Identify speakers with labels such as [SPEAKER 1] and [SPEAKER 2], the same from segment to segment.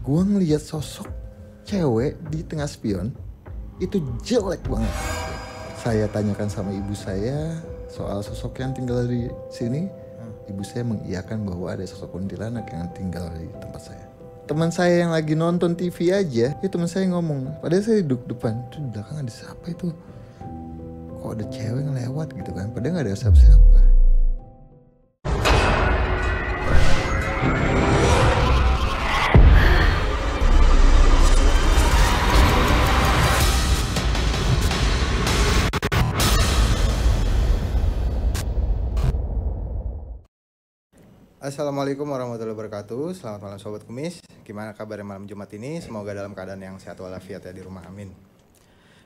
[SPEAKER 1] Gue ngeliat sosok cewek di tengah spion itu jelek banget. Saya tanyakan sama ibu saya soal sosok yang tinggal di sini. Ibu saya mengiyakan bahwa ada sosok kuntilanak yang tinggal di tempat saya. Teman saya yang lagi nonton TV aja, itu teman saya ngomong, padahal saya duduk depan, itu di belakang ada siapa itu? Kok ada cewek yang lewat gitu kan? Padahal nggak ada siapa-siapa.
[SPEAKER 2] Assalamualaikum warahmatullahi wabarakatuh. Selamat malam Sobat Kumis. Gimana kabarnya malam Jumat ini? Semoga dalam keadaan yang sehat walafiat ya di rumah, amin.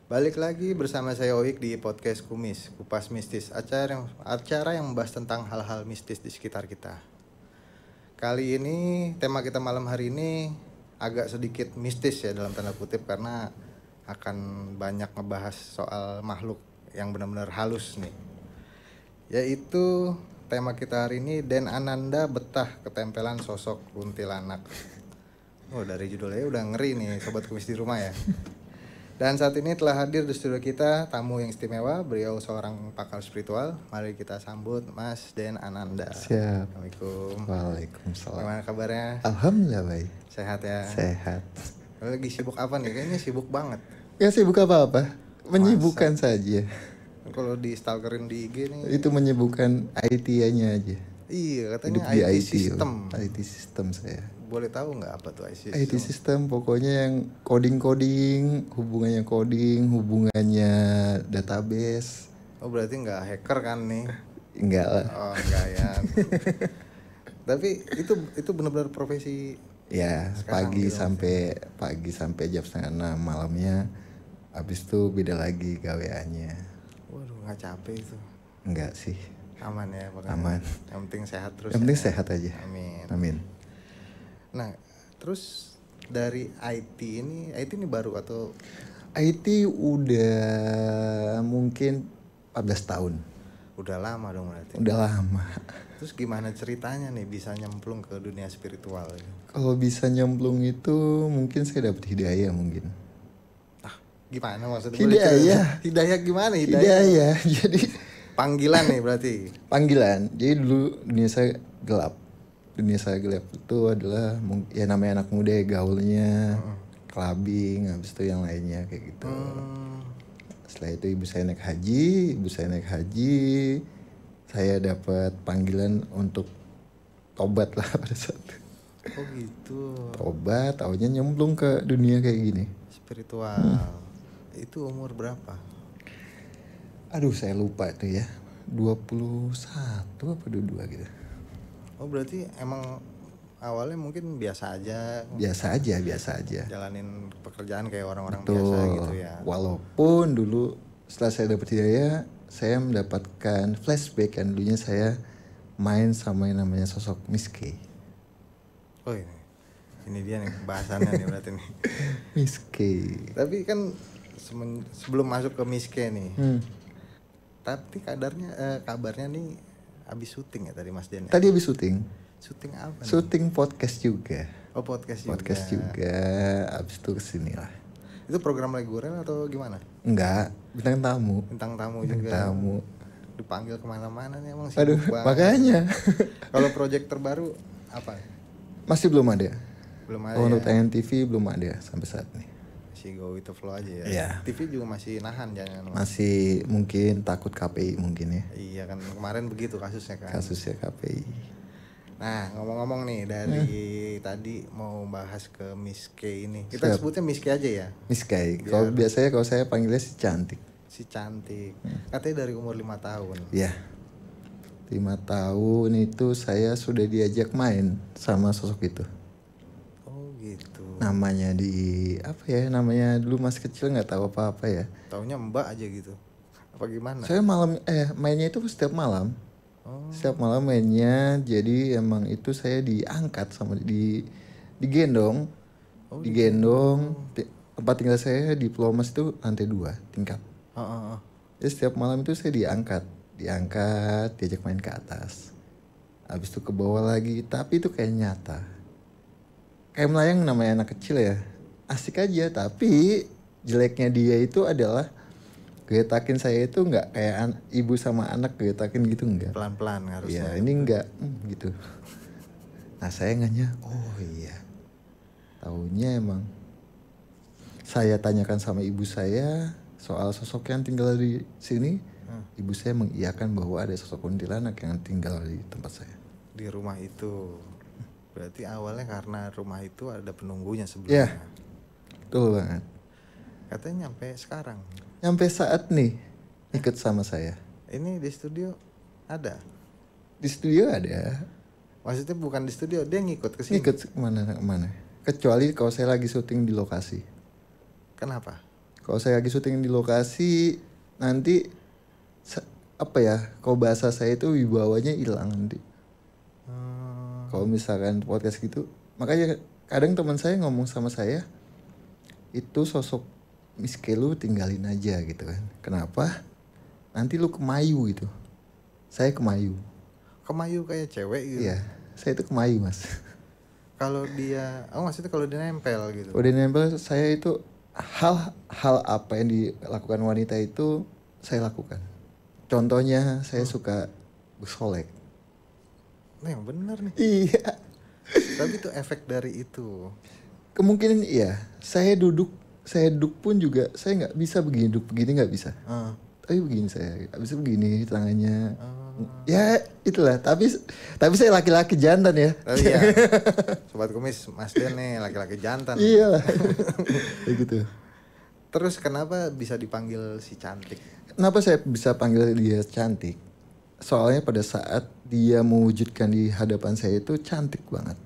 [SPEAKER 2] Balik lagi bersama saya Oik di podcast Kumis, Kupas Mistis, acara yang membahas tentang hal-hal mistis di sekitar kita. Kali ini tema kita malam hari ini agak sedikit mistis ya dalam tanda kutip, karena akan banyak ngebahas soal makhluk yang benar-benar halus nih. Yaitu tema kita hari ini, Den Ananda betah ketempelan sosok kuntilanak. Oh, dari judulnya udah ngeri nih Sobat Kumis di rumah ya. Dan saat ini telah hadir di studio kita tamu yang istimewa, beliau seorang pakar spiritual. Mari kita sambut Mas Den Ananda.
[SPEAKER 1] Siap.
[SPEAKER 2] Assalamualaikum.
[SPEAKER 1] Waalaikumsalam.
[SPEAKER 2] Gimana kabarnya?
[SPEAKER 1] Alhamdulillah baik.
[SPEAKER 2] Sehat ya?
[SPEAKER 1] Sehat.
[SPEAKER 2] Lagi sibuk apa nih? Kayaknya sibuk banget.
[SPEAKER 1] Gak sibuk apa-apa, menyibukkan saja.
[SPEAKER 2] Kalau di stalkerin di IG nih.
[SPEAKER 1] Itu menyibukkan IT-nya aja.
[SPEAKER 2] Iya,
[SPEAKER 1] Hidup
[SPEAKER 2] katanya
[SPEAKER 1] di
[SPEAKER 2] IT
[SPEAKER 1] IT,
[SPEAKER 2] system.
[SPEAKER 1] IT system saya.
[SPEAKER 2] Boleh tahu nggak apa tuh IT system?
[SPEAKER 1] IT system pokoknya yang coding, hubungannya database.
[SPEAKER 2] Oh, berarti nggak hacker kan nih?
[SPEAKER 1] Enggak lah.
[SPEAKER 2] Oh, enggak ya. Tapi itu benar-benar profesi.
[SPEAKER 1] Ya,
[SPEAKER 2] Sekarang
[SPEAKER 1] pagi
[SPEAKER 2] gitu
[SPEAKER 1] sampai jam 5:30 malamnya. Habis itu beda lagi gaweannya.
[SPEAKER 2] Waduh, nggak capek itu.
[SPEAKER 1] Enggak sih.
[SPEAKER 2] Aman ya pokoknya.
[SPEAKER 1] Aman.
[SPEAKER 2] Yang penting sehat terus.
[SPEAKER 1] Yang penting
[SPEAKER 2] ya.
[SPEAKER 1] sehat aja. Amin.
[SPEAKER 2] Nah, terus dari IT ini baru atau?
[SPEAKER 1] IT udah mungkin 14 tahun.
[SPEAKER 2] Udah lama dong berarti.
[SPEAKER 1] Udah lama.
[SPEAKER 2] Terus gimana ceritanya nih bisa nyemplung ke dunia spiritual?
[SPEAKER 1] Kalau bisa nyemplung itu mungkin saya dapat hidayah mungkin.
[SPEAKER 2] Gimana maksudnya?
[SPEAKER 1] Hidayah
[SPEAKER 2] gimana?
[SPEAKER 1] Hidayah. Jadi
[SPEAKER 2] panggilan nih berarti.
[SPEAKER 1] Panggilan. Jadi dulu dunia saya gelap. Dunia saya gelap itu adalah ya namanya anak muda ya, gaulnya, clubbing, habis itu yang lainnya kayak gitu. Setelah itu ibu saya naik haji, saya dapat panggilan untuk tobat lah pada saat itu.
[SPEAKER 2] Oh gitu.
[SPEAKER 1] Tobat, taunya nyemplung ke dunia kayak gini.
[SPEAKER 2] Spiritual. Itu umur berapa?
[SPEAKER 1] Aduh, saya lupa tuh ya. 21 apa 22 gitu.
[SPEAKER 2] Oh, berarti emang awalnya mungkin biasa aja.
[SPEAKER 1] Biasa aja.
[SPEAKER 2] Jalanin pekerjaan kayak orang-orang
[SPEAKER 1] Betul.
[SPEAKER 2] biasa gitu ya.
[SPEAKER 1] Walaupun dulu setelah saya dapat hidayah, saya mendapatkan flashback kan dulunya saya main sama yang namanya sosok Miss K.
[SPEAKER 2] Oh ini dia nih bahasannya nih berarti nih.
[SPEAKER 1] Miss K.
[SPEAKER 2] Tapi kan sebelum masuk ke Miss K nih. Tapi kabarnya nih habis syuting ya tadi Mas Den.
[SPEAKER 1] Tadi habis syuting.
[SPEAKER 2] Syuting apa nih?
[SPEAKER 1] Syuting podcast juga.
[SPEAKER 2] Oh, podcast
[SPEAKER 1] juga. Habis itu kesini lah.
[SPEAKER 2] Itu program reguler atau gimana?
[SPEAKER 1] Enggak, bintang tamu juga.
[SPEAKER 2] Dipanggil kemana-mana nih emang sibuk
[SPEAKER 1] Aduh,
[SPEAKER 2] banget.
[SPEAKER 1] makanya.
[SPEAKER 2] Kalau project terbaru apa?
[SPEAKER 1] Masih belum ada.
[SPEAKER 2] Belum ada.
[SPEAKER 1] Untuk
[SPEAKER 2] ya?
[SPEAKER 1] TV belum ada sampai saat ini.
[SPEAKER 2] Masih go with the flow aja ya.
[SPEAKER 1] Iya.
[SPEAKER 2] TV juga masih nahan jangan.
[SPEAKER 1] Masih mungkin takut KPI mungkin ya.
[SPEAKER 2] Iya kan kemarin begitu kasusnya kan.
[SPEAKER 1] Kasusnya KPI.
[SPEAKER 2] Nah, ngomong-ngomong nih dari tadi mau bahas ke Miss K ini. Kita sebutnya Miss K aja ya.
[SPEAKER 1] Miss K. Kalau biasanya kalau saya panggilnya si cantik.
[SPEAKER 2] Si cantik. Katanya dari umur 5 tahun.
[SPEAKER 1] Iya. 5 tahun itu saya sudah diajak main sama sosok itu.
[SPEAKER 2] Oh gitu.
[SPEAKER 1] Namanya namanya dulu masih kecil nggak tahu apa-apa ya.
[SPEAKER 2] Taunya Mbak aja gitu. Apa gimana?
[SPEAKER 1] Saya mainnya itu setiap malam. Setiap malam mainnya, jadi emang itu saya diangkat sama digendong. Tempat tinggal saya di Pulau Mas itu lantai 2 tingkat. Jadi setiap malam itu saya diangkat, diajak main ke atas. Habis itu ke bawah lagi, tapi itu kayak nyata. kayak melayang namanya anak kecil ya, asik aja. Tapi jeleknya dia itu adalah getakin saya itu nggak kayak ibu sama anak getakin gitu, enggak.
[SPEAKER 2] Pelan-pelan harusnya.
[SPEAKER 1] Ya ini enggak gitu. Nah saya nganya, oh iya. Taunya emang saya tanyakan sama ibu saya soal sosok yang tinggal di sini. Ibu saya mengiyakan bahwa ada sosok kuntilanak yang tinggal di tempat saya.
[SPEAKER 2] Di rumah itu. Berarti awalnya karena rumah itu ada penunggunya sebelumnya.
[SPEAKER 1] Ya, betul banget.
[SPEAKER 2] Katanya nyampe sekarang.
[SPEAKER 1] Sampai saat nih ikut sama saya.
[SPEAKER 2] Ini di studio ada?
[SPEAKER 1] Di studio ada.
[SPEAKER 2] Maksudnya bukan di studio, dia ngikut ke sini.
[SPEAKER 1] Ikut kemana. Kecuali kalau saya lagi syuting di lokasi.
[SPEAKER 2] Kenapa?
[SPEAKER 1] Kalau saya lagi syuting di lokasi nanti apa ya? Kalau bahasa saya itu wibawanya hilang nanti. Kalau misalkan podcast gitu, makanya kadang teman saya ngomong sama saya, itu sosok Miske lu tinggalin aja gitu kan. Kenapa? Nanti lu kemayu gitu. Saya kemayu.
[SPEAKER 2] Kemayu kayak cewek gitu?
[SPEAKER 1] Iya, saya itu kemayu mas.
[SPEAKER 2] Kalau dia, maksudnya kalau dia nempel gitu?
[SPEAKER 1] Kalau dia nempel, saya itu hal apa yang dilakukan wanita itu saya lakukan. Contohnya saya suka bersolek.
[SPEAKER 2] Nah yang bener nih.
[SPEAKER 1] Iya.
[SPEAKER 2] Tapi itu efek dari itu.
[SPEAKER 1] Kemungkinan iya. Saya duduk pun juga saya nggak bisa begini, duduk begini nggak bisa. Tapi begini saya nggak bisa begini tangannya. Ya itulah. Tapi saya laki-laki jantan ya.
[SPEAKER 2] Tapi ya, Sobat Kumis, Mas Den nih laki-laki jantan.
[SPEAKER 1] Iya. Kayak gitu.
[SPEAKER 2] Terus kenapa bisa dipanggil si cantik?
[SPEAKER 1] Kenapa saya bisa panggil dia cantik? Soalnya pada saat dia mewujudkan di hadapan saya itu cantik banget.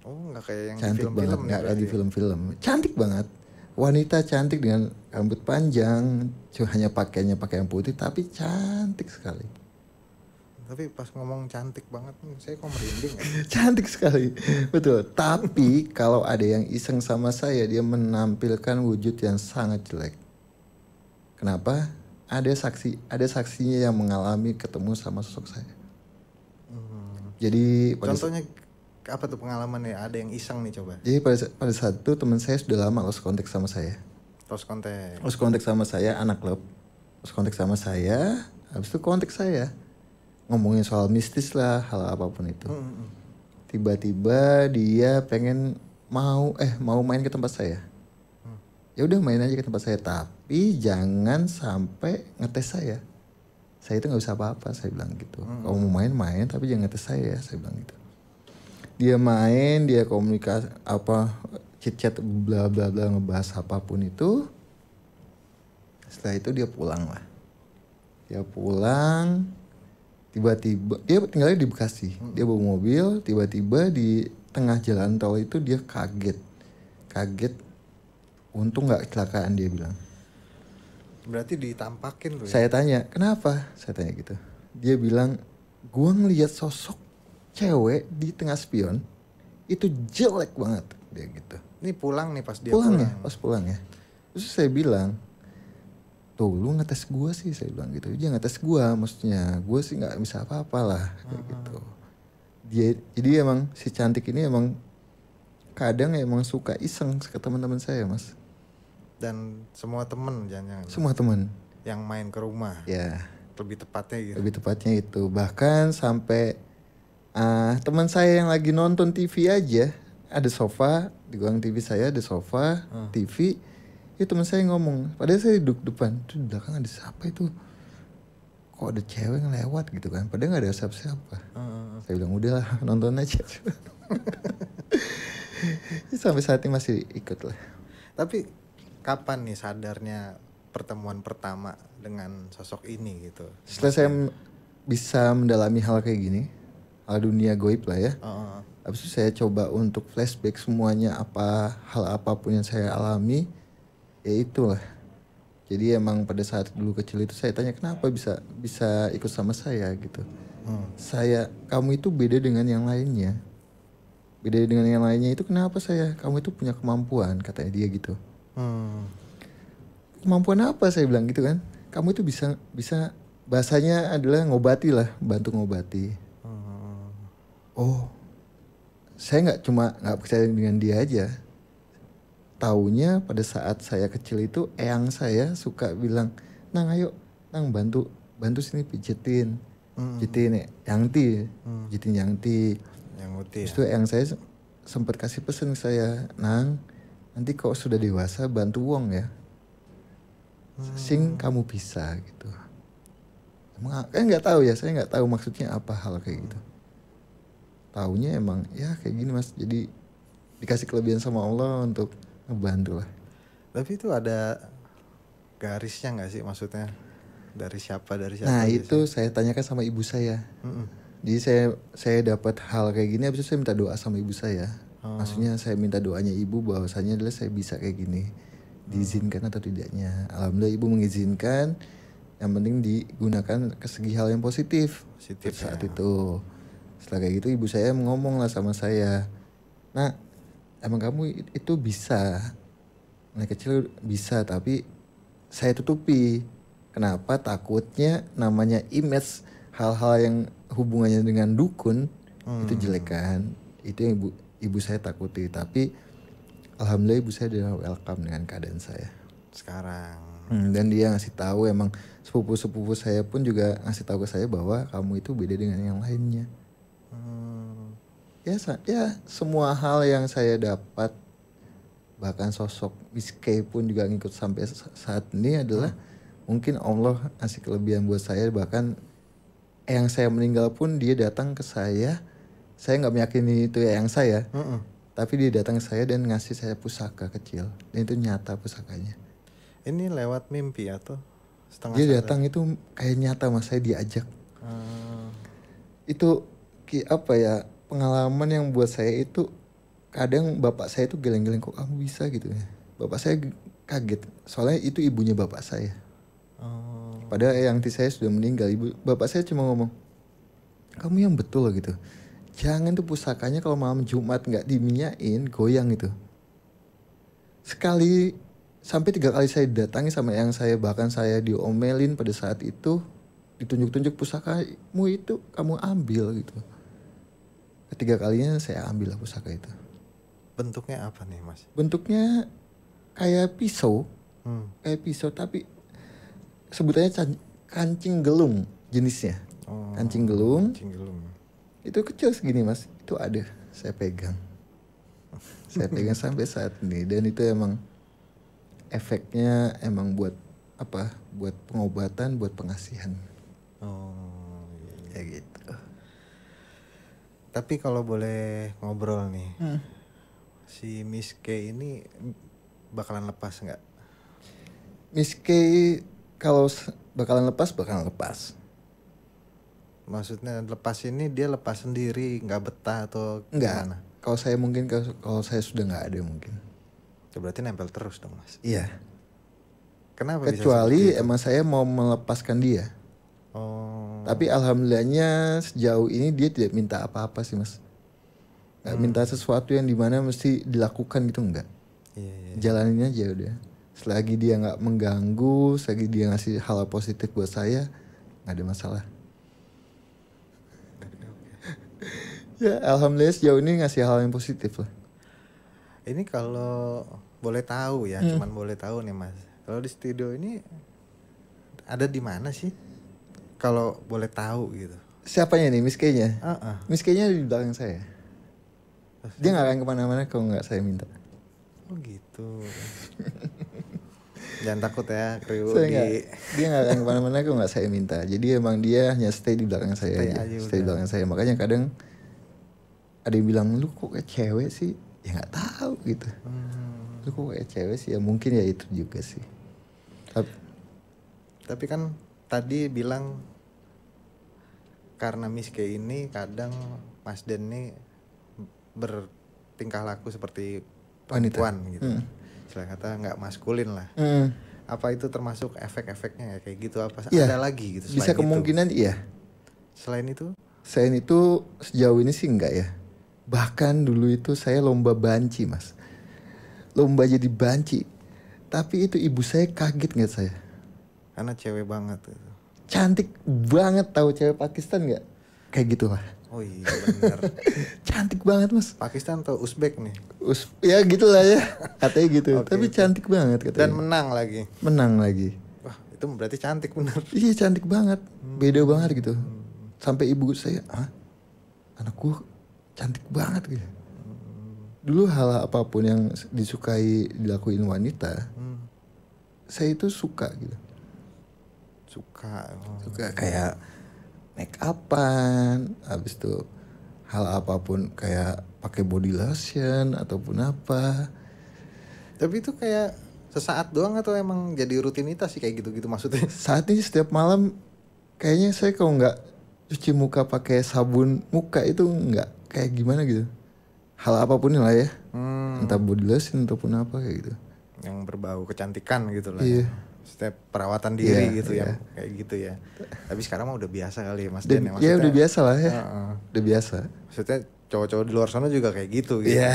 [SPEAKER 2] Oh nggak kayak yang
[SPEAKER 1] Cantik
[SPEAKER 2] di film-film
[SPEAKER 1] banget, nggak kayak di film-film. Cantik banget. Wanita cantik dengan rambut panjang, hanya pakainya pakaian putih, tapi cantik sekali.
[SPEAKER 2] Tapi pas ngomong cantik banget, saya kok merinding ya?
[SPEAKER 1] Cantik sekali, betul. Tapi kalau ada yang iseng sama saya, dia menampilkan wujud yang sangat jelek. Kenapa? Ada saksinya yang mengalami ketemu sama sosok saya. Jadi
[SPEAKER 2] contohnya apa tuh pengalamannya? Ada yang iseng nih coba.
[SPEAKER 1] Jadi pada saat itu teman saya sudah lama lost kontak sama saya.
[SPEAKER 2] Lost kontak.
[SPEAKER 1] Lost kontak sama saya, anak klub. Lost kontak sama saya, habis itu kontak saya. Ngomongin soal mistis lah, hal apapun itu. Tiba-tiba dia pengen mau main ke tempat saya. Ya udah main aja ke tempat saya, tapi jangan sampai ngetes saya. Saya itu nggak bisa apa-apa, saya bilang gitu. Kalau mau main, tapi jangan ngetes saya bilang gitu. Dia main, dia komunikasi chit-chat bla bla bla ngebahas apapun itu. Setelah itu dia pulang lah. Dia pulang, tiba-tiba dia tinggalnya di Bekasi. Dia bawa mobil, tiba-tiba di tengah jalan tol itu dia kaget. Untung nggak kecelakaan dia bilang.
[SPEAKER 2] Berarti ditampakin tuh.
[SPEAKER 1] Saya tanya, kenapa? Saya tanya gitu. Dia bilang, gua ngelihat sosok cewek di tengah spion itu jelek banget, dia gitu.
[SPEAKER 2] Ini pulang nih pas dia
[SPEAKER 1] pulang. Pas pulang ya. Terus saya bilang, tuh lu ngetes gua sih, saya bilang gitu. Dia ngetes gua, maksudnya gua sih nggak bisa apa-apa lah, kayak gitu. Jadi emang si cantik ini emang kadang emang suka iseng ke teman-teman saya mas.
[SPEAKER 2] Dan semua temen jangan-jangan.
[SPEAKER 1] Semua teman.
[SPEAKER 2] Yang main ke rumah.
[SPEAKER 1] Ya.
[SPEAKER 2] Lebih tepatnya gitu.
[SPEAKER 1] Lebih tepatnya itu. Bahkan sampai teman saya yang lagi nonton TV aja, ada sofa di ruang TV saya, ada sofa, TV. Itu teman saya ngomong, padahal saya duduk depan, tuh di belakang ada siapa itu? Kok ada cewek yang lewat gitu kan? Padahal nggak ada siapa-siapa. Saya bilang udahlah nonton aja. Sampai saat ini masih ikut lah.
[SPEAKER 2] Tapi kapan nih sadarnya pertemuan pertama dengan sosok ini gitu?
[SPEAKER 1] Setelah saya bisa mendalami hal kayak gini, hal dunia goib lah ya. Habis itu saya coba untuk flashback semuanya, hal apapun yang saya alami, ya itulah. Jadi emang pada saat dulu kecil itu saya tanya kenapa bisa ikut sama saya gitu. Kamu itu beda dengan yang lainnya. Beda dengan yang lainnya itu kenapa kamu itu punya kemampuan, katanya dia gitu. Kemampuan apa, saya bilang gitu kan. Kamu itu bisa bahasanya adalah ngobati lah, bantu ngobati. Oh, saya nggak percaya dengan dia aja. Taunya pada saat saya kecil itu eyang saya suka bilang, "Nang ayo, Nang bantu sini pijetin." Pijetin Yangti, pijetin Yangti.
[SPEAKER 2] Yang putih
[SPEAKER 1] Terus
[SPEAKER 2] ya.
[SPEAKER 1] itu eyang saya sempat kasih pesan ke saya, "Nang, nanti kalau sudah dewasa bantu Wong ya. Sing kamu bisa," gitu. Emang kan nggak tahu ya, saya nggak tahu maksudnya apa hal kayak gitu. Taunya emang ya kayak gini Mas. Jadi dikasih kelebihan sama Allah untuk ngebantu lah.
[SPEAKER 2] Tapi itu ada garisnya nggak sih, maksudnya dari siapa
[SPEAKER 1] Nah
[SPEAKER 2] biasanya?
[SPEAKER 1] itu saya tanyakan sama ibu saya.
[SPEAKER 2] Mm-mm.
[SPEAKER 1] Jadi saya dapat hal kayak gini, habis itu saya minta doa sama ibu saya. Maksudnya saya minta doanya ibu bahwasanya adalah saya bisa kayak gini, diizinkan atau tidaknya. Alhamdulillah ibu mengizinkan. Yang penting digunakan ke segi hal yang positif.
[SPEAKER 2] Positif
[SPEAKER 1] Pada saat
[SPEAKER 2] ya.
[SPEAKER 1] itu. Setelah kayak gitu ibu saya ngomong lah sama saya, "Nah, emang kamu itu bisa, anak kecil bisa, tapi saya tutupi. Kenapa? Takutnya namanya image hal-hal yang hubungannya dengan dukun itu jelek kan. Itu yang ibu saya takuti. Tapi alhamdulillah ibu saya udah welcome dengan keadaan saya.
[SPEAKER 2] Sekarang.
[SPEAKER 1] Dan dia ngasih tahu, emang sepupu saya pun juga ngasih tahu ke saya bahwa kamu itu beda dengan yang lainnya. Ya semua hal yang saya dapat, bahkan sosok Miss K pun juga ngikut sampai saat ini adalah mungkin Allah ngasih kelebihan buat saya. Bahkan yang saya meninggal pun dia datang ke saya nggak meyakini itu yang saya, tapi dia datang ke saya dan ngasih saya pusaka kecil, dan itu nyata pusakanya.
[SPEAKER 2] Ini lewat mimpi atau setengah
[SPEAKER 1] Dia
[SPEAKER 2] sadar?
[SPEAKER 1] datang itu kayak nyata Mas, saya diajak. Itu apa ya, pengalaman yang buat saya itu, kadang bapak saya itu geleng-geleng, kok kamu bisa gitu ya. Bapak saya kaget, soalnya itu ibunya bapak saya. Padahal yang saya sudah meninggal, bapak saya cuma ngomong, "Kamu yang betul gitu. Jangan tuh pusakanya kalau malam Jumat nggak diminyain, goyang itu." Sekali sampai 3 kali saya datangi sama yang saya, bahkan saya diomelin pada saat itu, ditunjuk-tunjuk, "Pusakamu itu kamu ambil," gitu. Ketiga kalinya saya ambil lah pusaka itu.
[SPEAKER 2] Bentuknya apa nih Mas?
[SPEAKER 1] Bentuknya kayak pisau, tapi sebutannya kancing gelung jenisnya. Kancing gelung.
[SPEAKER 2] Kancing gelung.
[SPEAKER 1] Itu kecil segini Mas, itu ada, saya pegang. Saya pegang sampai saat ini, dan itu emang efeknya emang buat apa? Buat pengobatan, buat pengasihan. Ya gitu.
[SPEAKER 2] Tapi kalau boleh ngobrol nih, si Miss K ini bakalan lepas nggak?
[SPEAKER 1] Miss K kalau bakalan lepas.
[SPEAKER 2] Maksudnya lepas ini dia lepas sendiri, nggak betah atau
[SPEAKER 1] Enggak.
[SPEAKER 2] gimana?
[SPEAKER 1] Kalau saya mungkin, kalau saya sudah nggak ada mungkin.
[SPEAKER 2] Ya, berarti nempel terus dong Mas.
[SPEAKER 1] Iya.
[SPEAKER 2] Kenapa bisa
[SPEAKER 1] Kecuali
[SPEAKER 2] seperti itu?
[SPEAKER 1] emang saya mau melepaskan dia. Tapi alhamdulillahnya sejauh ini dia tidak minta apa-apa sih Mas. Nggak minta sesuatu yang dimana mesti dilakukan gitu, enggak.
[SPEAKER 2] Iya.
[SPEAKER 1] Jalanin aja udah. Selagi dia nggak mengganggu, selagi dia ngasih hal positif buat saya, nggak ada masalah. Ya alhamdulillah sejauh ini ngasih hal yang positif lah.
[SPEAKER 2] Ini kalau boleh tahu ya, cuman boleh tahu nih Mas. Kalau di studio ini ada di mana sih? Kalau boleh tahu gitu.
[SPEAKER 1] Siapanya nih, Miss K-nya?
[SPEAKER 2] Ah.
[SPEAKER 1] Miss K-nya di belakang saya. Dia nggak akan kemana-mana kalau nggak saya minta.
[SPEAKER 2] Oh gitu. Jangan takut ya, kru
[SPEAKER 1] Dia nggak akan kemana-mana kalau nggak saya minta. Jadi emang dia hanya stay di belakang saya
[SPEAKER 2] Stay
[SPEAKER 1] aja.
[SPEAKER 2] aja
[SPEAKER 1] Stay di
[SPEAKER 2] udah.
[SPEAKER 1] belakang saya. Makanya kadang ada yang bilang, "Lu kok kayak cewek sih?" Ya nggak tahu gitu. Lu kok kayak cewek sih? Ya mungkin ya itu juga sih.
[SPEAKER 2] Tapi kan tadi bilang karena Miss K ini kadang Mas Den ini bertingkah laku seperti
[SPEAKER 1] Wanita.
[SPEAKER 2] perempuan gitu. Istilah kata nggak maskulin lah. Apa itu termasuk efek-efeknya ya kayak gitu? Apa
[SPEAKER 1] Iya.
[SPEAKER 2] ada lagi gitu?
[SPEAKER 1] Bisa
[SPEAKER 2] selain
[SPEAKER 1] kemungkinan
[SPEAKER 2] itu?
[SPEAKER 1] iya.
[SPEAKER 2] Selain itu?
[SPEAKER 1] Selain itu sejauh ini sih enggak ya. Bahkan dulu itu saya lomba banci Mas. Lomba jadi banci. Tapi itu ibu saya kaget ngeliat saya.
[SPEAKER 2] Karena cewek banget gitu.
[SPEAKER 1] Cantik banget, tahu cewek Pakistan nggak? Kayak gitu lah.
[SPEAKER 2] Oh iya bener.
[SPEAKER 1] Cantik banget mas.
[SPEAKER 2] Pakistan atau Uzbek nih?
[SPEAKER 1] Ya gitulah ya, katanya gitu.
[SPEAKER 2] Oke,
[SPEAKER 1] Tapi
[SPEAKER 2] oke.
[SPEAKER 1] cantik banget katanya.
[SPEAKER 2] Dan menang lagi.
[SPEAKER 1] Menang lagi.
[SPEAKER 2] Wah itu berarti cantik bener.
[SPEAKER 1] Iya cantik banget, beda banget gitu. Sampai ibu saya, anakku cantik banget gitu. Dulu hal apapun yang disukai dilakuin wanita, saya itu suka gitu.
[SPEAKER 2] Suka.
[SPEAKER 1] Suka kayak make upan, habis itu hal apapun kayak pakai body lotion ataupun apa.
[SPEAKER 2] Tapi itu kayak sesaat doang atau emang jadi rutinitas sih kayak gitu-gitu maksudnya?
[SPEAKER 1] Saat ini setiap malam kayaknya saya kalau nggak cuci muka pakai sabun muka itu nggak kayak gimana gitu. Hal apapun lah ya, entah body lotion ataupun apa kayak gitu.
[SPEAKER 2] Yang berbau kecantikan gitu lah.
[SPEAKER 1] Iya.
[SPEAKER 2] Ya. Setiap perawatan diri
[SPEAKER 1] Iya,
[SPEAKER 2] gitu
[SPEAKER 1] iya.
[SPEAKER 2] yang kayak gitu ya. Tapi sekarang mah udah biasa kali ya Mas
[SPEAKER 1] Udah,
[SPEAKER 2] Den ya
[SPEAKER 1] ya
[SPEAKER 2] maksudnya.
[SPEAKER 1] udah biasa lah ya,
[SPEAKER 2] Heeh.
[SPEAKER 1] udah biasa.
[SPEAKER 2] Maksudnya cowok-cowok di luar sana juga kayak gitu gitu.
[SPEAKER 1] Iya.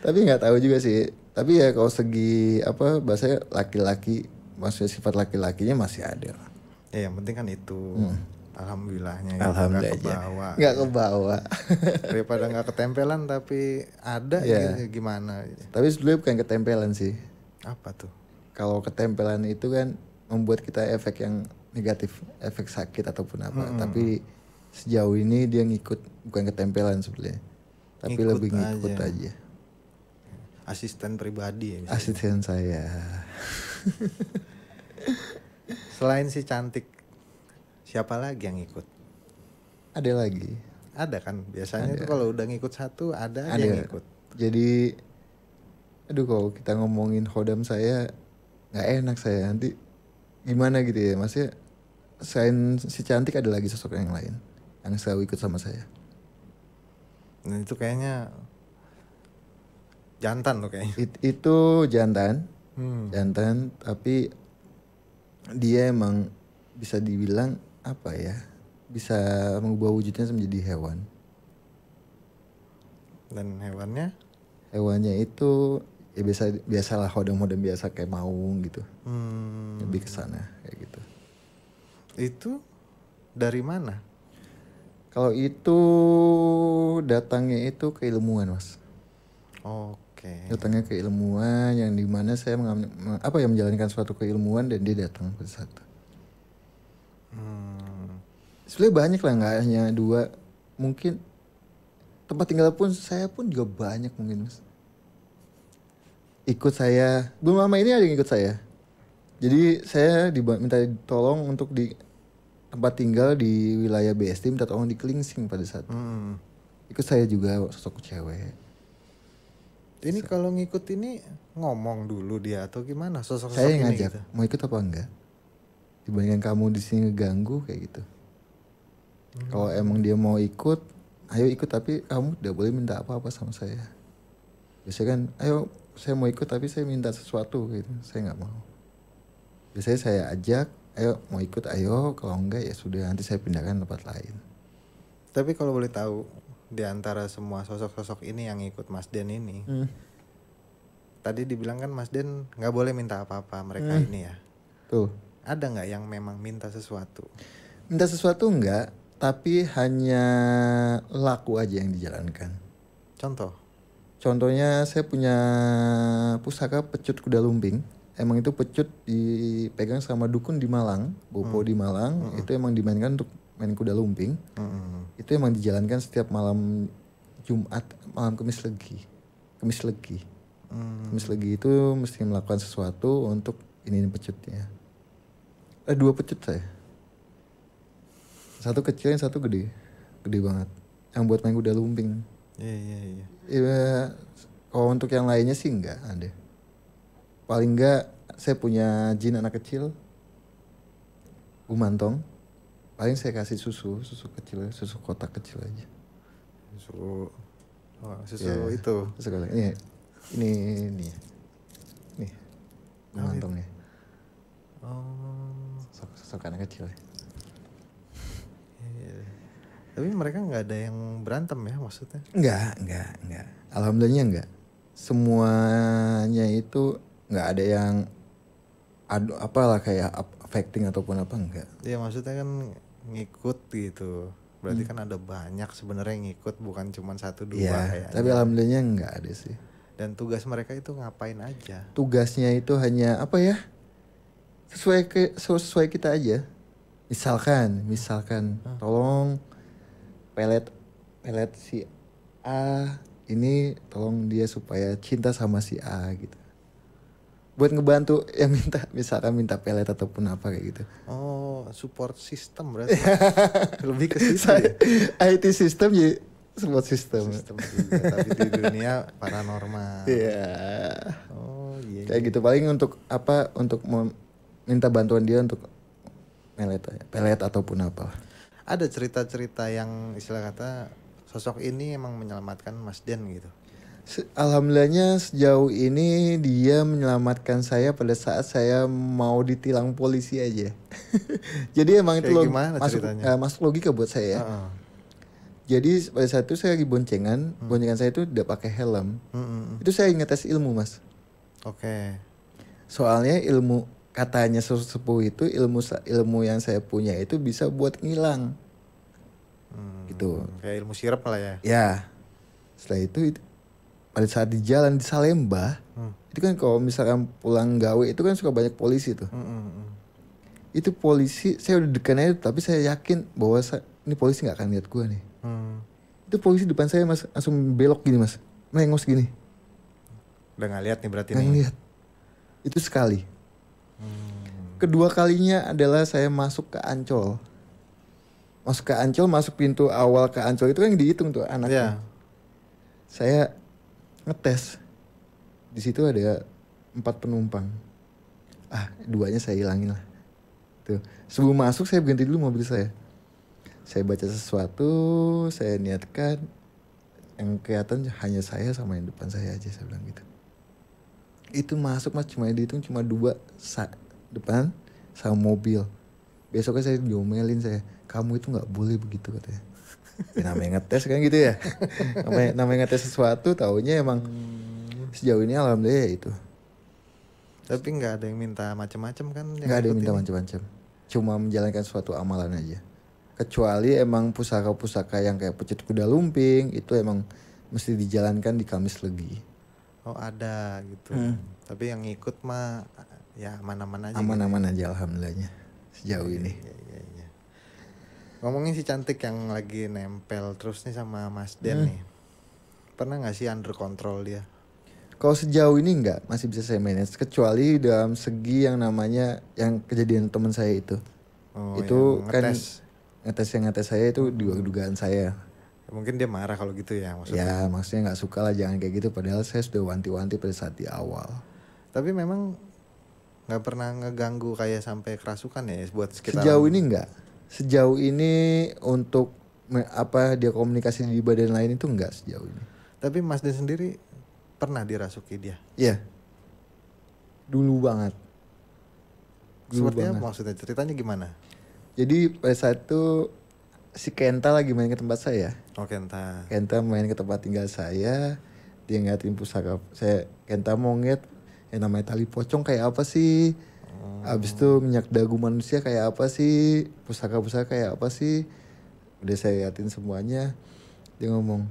[SPEAKER 1] Tapi nggak tahu juga sih. Tapi ya kalau segi apa bahasanya laki-laki, maksudnya sifat laki-lakinya masih ada.
[SPEAKER 2] Ya yang penting kan itu. Alhamdulillahnya ya,
[SPEAKER 1] Alhamdulillah.
[SPEAKER 2] nggak kebawa.
[SPEAKER 1] Nggak kebawa.
[SPEAKER 2] Daripada nggak ketempelan tapi ada
[SPEAKER 1] Iya.
[SPEAKER 2] gitu, gimana?
[SPEAKER 1] Tapi sebenarnya bukan ketempelan sih.
[SPEAKER 2] Apa tuh?
[SPEAKER 1] Kalau ketempelan itu kan membuat kita efek yang negatif, efek sakit ataupun apa. Tapi sejauh ini dia ngikut, bukan ketempelan sebenarnya. Tapi
[SPEAKER 2] Ngikut
[SPEAKER 1] lebih ngikut
[SPEAKER 2] aja.
[SPEAKER 1] aja.
[SPEAKER 2] Asisten pribadi ya. bisa.
[SPEAKER 1] Asisten saya.
[SPEAKER 2] Selain si cantik, siapa lagi yang ikut?
[SPEAKER 1] Ada lagi.
[SPEAKER 2] Ada kan biasanya tuh kalau udah ngikut satu ada aja
[SPEAKER 1] Ada.
[SPEAKER 2] yang ikut.
[SPEAKER 1] Jadi, aduh kalau kita ngomongin khodam saya nggak enak saya nanti gimana gitu ya. Maksudnya selain si cantik ada lagi sosok yang lain yang selalu ikut sama saya.
[SPEAKER 2] Dan itu kayaknya jantan tuh kayaknya.
[SPEAKER 1] Itu jantan, jantan tapi dia emang bisa dibilang apa ya, bisa mengubah wujudnya menjadi hewan.
[SPEAKER 2] Dan hewannya?
[SPEAKER 1] Hewannya itu ya biasalah hodam-hodam biasa kayak maung gitu. Lebih ke sana kayak gitu.
[SPEAKER 2] Itu dari mana?
[SPEAKER 1] Kalau itu datangnya itu keilmuan mas.
[SPEAKER 2] Oke.
[SPEAKER 1] Datangnya keilmuan yang dimana saya menjalankan suatu keilmuan dan dia datang pada saat itu. Sebenarnya banyak lah, nggak hanya dua. Mungkin tempat tinggal pun saya pun juga banyak mungkin mas. Ikut saya, belum lama ini ada yang ikut saya. Jadi saya minta tolong untuk di tempat tinggal di wilayah BSD, minta tolong di Klingsing pada saat itu. Ikut saya juga sosok cewek.
[SPEAKER 2] Ini kalau ngikut ini ngomong dulu dia atau gimana sosok-sosok
[SPEAKER 1] Saya
[SPEAKER 2] ini
[SPEAKER 1] ngajak,
[SPEAKER 2] gitu?
[SPEAKER 1] mau ikut apa enggak? Dibandingkan kamu di sini ngeganggu kayak gitu. Kalau emang dia mau ikut, ayo ikut, tapi kamu tidak boleh minta apa-apa sama saya. Biasanya kan, ayo saya mau ikut tapi saya minta sesuatu gitu, saya nggak mau. Biasanya saya ajak, ayo mau ikut ayo, kalau enggak ya sudah nanti saya pindahkan tempat lain.
[SPEAKER 2] Tapi kalau boleh tahu di antara semua sosok-sosok ini yang ikut Mas Den ini, tadi dibilang kan Mas Den nggak boleh minta apa-apa mereka ini ya.
[SPEAKER 1] Tuh,
[SPEAKER 2] Ada nggak yang memang minta sesuatu?
[SPEAKER 1] minta sesuatu enggak, tapi hanya laku aja yang dijalankan.
[SPEAKER 2] Contoh?
[SPEAKER 1] Contohnya saya punya pusaka pecut kuda lumping. Emang itu pecut dipegang sama dukun di Malang, Bopo di Malang. Itu emang dimainkan untuk main kuda lumping. Itu emang dijalankan setiap malam Jumat, malam Kamis Legi. Kamis Legi. Kamis Legi itu mesti melakukan sesuatu untuk ini pecutnya. Dua pecut saya. Satu kecil, yang satu gede. Gede banget. Yang buat main kuda lumping.
[SPEAKER 2] Iya.
[SPEAKER 1] Ya, kalau untuk yang lainnya sih enggak ada. Paling enggak saya punya jin anak kecil, Gumantong. Paling saya kasih susu kecil, susu kotak kecil aja.
[SPEAKER 2] Susu
[SPEAKER 1] Ya,
[SPEAKER 2] itu.
[SPEAKER 1] Susu kotak. Ini. Nih, Gumantongnya.
[SPEAKER 2] Oh.
[SPEAKER 1] Sosok anak kecil.
[SPEAKER 2] Iya. Tapi mereka nggak ada yang berantem ya maksudnya?
[SPEAKER 1] Enggak. Alhamdulillahnya enggak. Semuanya itu enggak ada yang apalah kayak affecting ataupun apa enggak.
[SPEAKER 2] Iya maksudnya kan ngikut gitu. Berarti kan ada banyak sebenarnya yang ikut, bukan cuma satu dua
[SPEAKER 1] Iya,
[SPEAKER 2] kayaknya.
[SPEAKER 1] tapi alhamdulillahnya nggak ada sih.
[SPEAKER 2] Dan tugas mereka itu ngapain aja?
[SPEAKER 1] Tugasnya itu hanya apa ya? Sesuai kita aja. Misalkan tolong pelet si A ini, tolong dia supaya cinta sama si A gitu. Buat ngebantu ya, misalkan minta pelet ataupun apa kayak gitu.
[SPEAKER 2] Oh, support system berarti. Lebih ke situ ya.
[SPEAKER 1] IT system jadi support system.
[SPEAKER 2] Sistem juga, tapi di dunia paranormal.
[SPEAKER 1] Iya.
[SPEAKER 2] Oh iya.
[SPEAKER 1] Kayak gitu, paling untuk apa, untuk minta bantuan dia untuk pelet ataupun apa.
[SPEAKER 2] Ada cerita-cerita yang istilah kata sosok ini emang menyelamatkan Mas Den gitu.
[SPEAKER 1] Alhamdulillahnya sejauh ini dia menyelamatkan saya pada saat saya mau ditilang polisi aja. Jadi emang itu masuk logika buat saya ya. Jadi pada saat itu saya lagi boncengan saya itu udah pakai helm. Itu saya ngetes ilmu, Mas.
[SPEAKER 2] Oke.
[SPEAKER 1] Soalnya ilmu, katanya sepuh itu ilmu yang saya punya itu bisa buat ngilang. Gitu.
[SPEAKER 2] Kayak ilmu sirap lah ya.
[SPEAKER 1] Ya. Setelah itu pada saat di jalan di Salemba, itu kan kalau misalkan pulang gawe itu kan suka banyak polisi tuh. Itu polisi, saya udah dekan aja, tapi saya yakin bahwa ini polisi nggak akan lihat gue nih. Itu polisi depan saya, Mas, langsung belok gini, Mas, melengos gini.
[SPEAKER 2] Udah nggak lihat nih berarti
[SPEAKER 1] nggak ngeliat. Itu sekali. Kedua kalinya adalah saya masuk ke Ancol. Masuk pintu awal ke Ancol itu kan dihitung tuh anaknya. Saya ngetes, di situ ada 4 penumpang. 2-nya saya hilangin lah. Tuh, sebelum masuk saya berhenti dulu mobil saya. Saya baca sesuatu, saya niatkan, yang kelihatan hanya saya sama yang depan saya aja, saya bilang gitu. Itu masuk, Mas, cuma dihitung cuma 2 depan sama mobil. Besoknya saya diomelin, kamu itu nggak boleh begitu katanya. Ya, namanya ngetes kan gitu ya. namanya ngetes sesuatu, taunya emang sejauh ini alhamdulillah ya itu.
[SPEAKER 2] Tapi nggak ada yang minta macam-macam kan?
[SPEAKER 1] Nggak ada yang minta macam-macam. Cuma menjalankan suatu amalan aja. Kecuali emang pusaka-pusaka yang kayak pecut kuda lumping itu emang mesti dijalankan di Kamis Legi.
[SPEAKER 2] Oh ada gitu. Tapi yang ikut mah ya aman-aman aja.
[SPEAKER 1] Aman-aman gitu. Aja alhamdulillahnya sejauh ini.
[SPEAKER 2] Iya. Ngomongin si cantik yang lagi nempel terus nih sama Mas Den nih. Pernah gak sih under control dia?
[SPEAKER 1] Kalau sejauh ini enggak, masih bisa saya manage. Kecuali dalam segi yang namanya, yang kejadian teman saya itu. Itu kan ngetes saya itu dugaan saya.
[SPEAKER 2] Mungkin dia marah kalau gitu ya maksudnya.
[SPEAKER 1] Ya maksudnya gak suka lah, jangan kayak gitu. Padahal saya sudah wanti-wanti pada saat di awal.
[SPEAKER 2] Tapi memang gak pernah ngeganggu kayak sampai kerasukan ya buat sekitar.
[SPEAKER 1] Sejauh ini enggak. Sejauh ini untuk dia komunikasi di badan lain itu enggak sejauh ini.
[SPEAKER 2] Tapi Mas Den sendiri pernah dirasuki dia?
[SPEAKER 1] Iya. Dulu banget.
[SPEAKER 2] Seperti apa maksudnya? Ceritanya gimana?
[SPEAKER 1] Jadi pada saat itu si Kenta lagi main ke tempat saya.
[SPEAKER 2] Oh Kenta.
[SPEAKER 1] Kenta main ke tempat tinggal saya. Dia ngeliatin pusaka. Kenta mau ngeliat yang namanya tali pocong kayak apa sih? Abis itu minyak dagu manusia kayak apa sih? Pusaka-pusaka kayak apa sih? Udah saya liatin semuanya. Dia ngomong,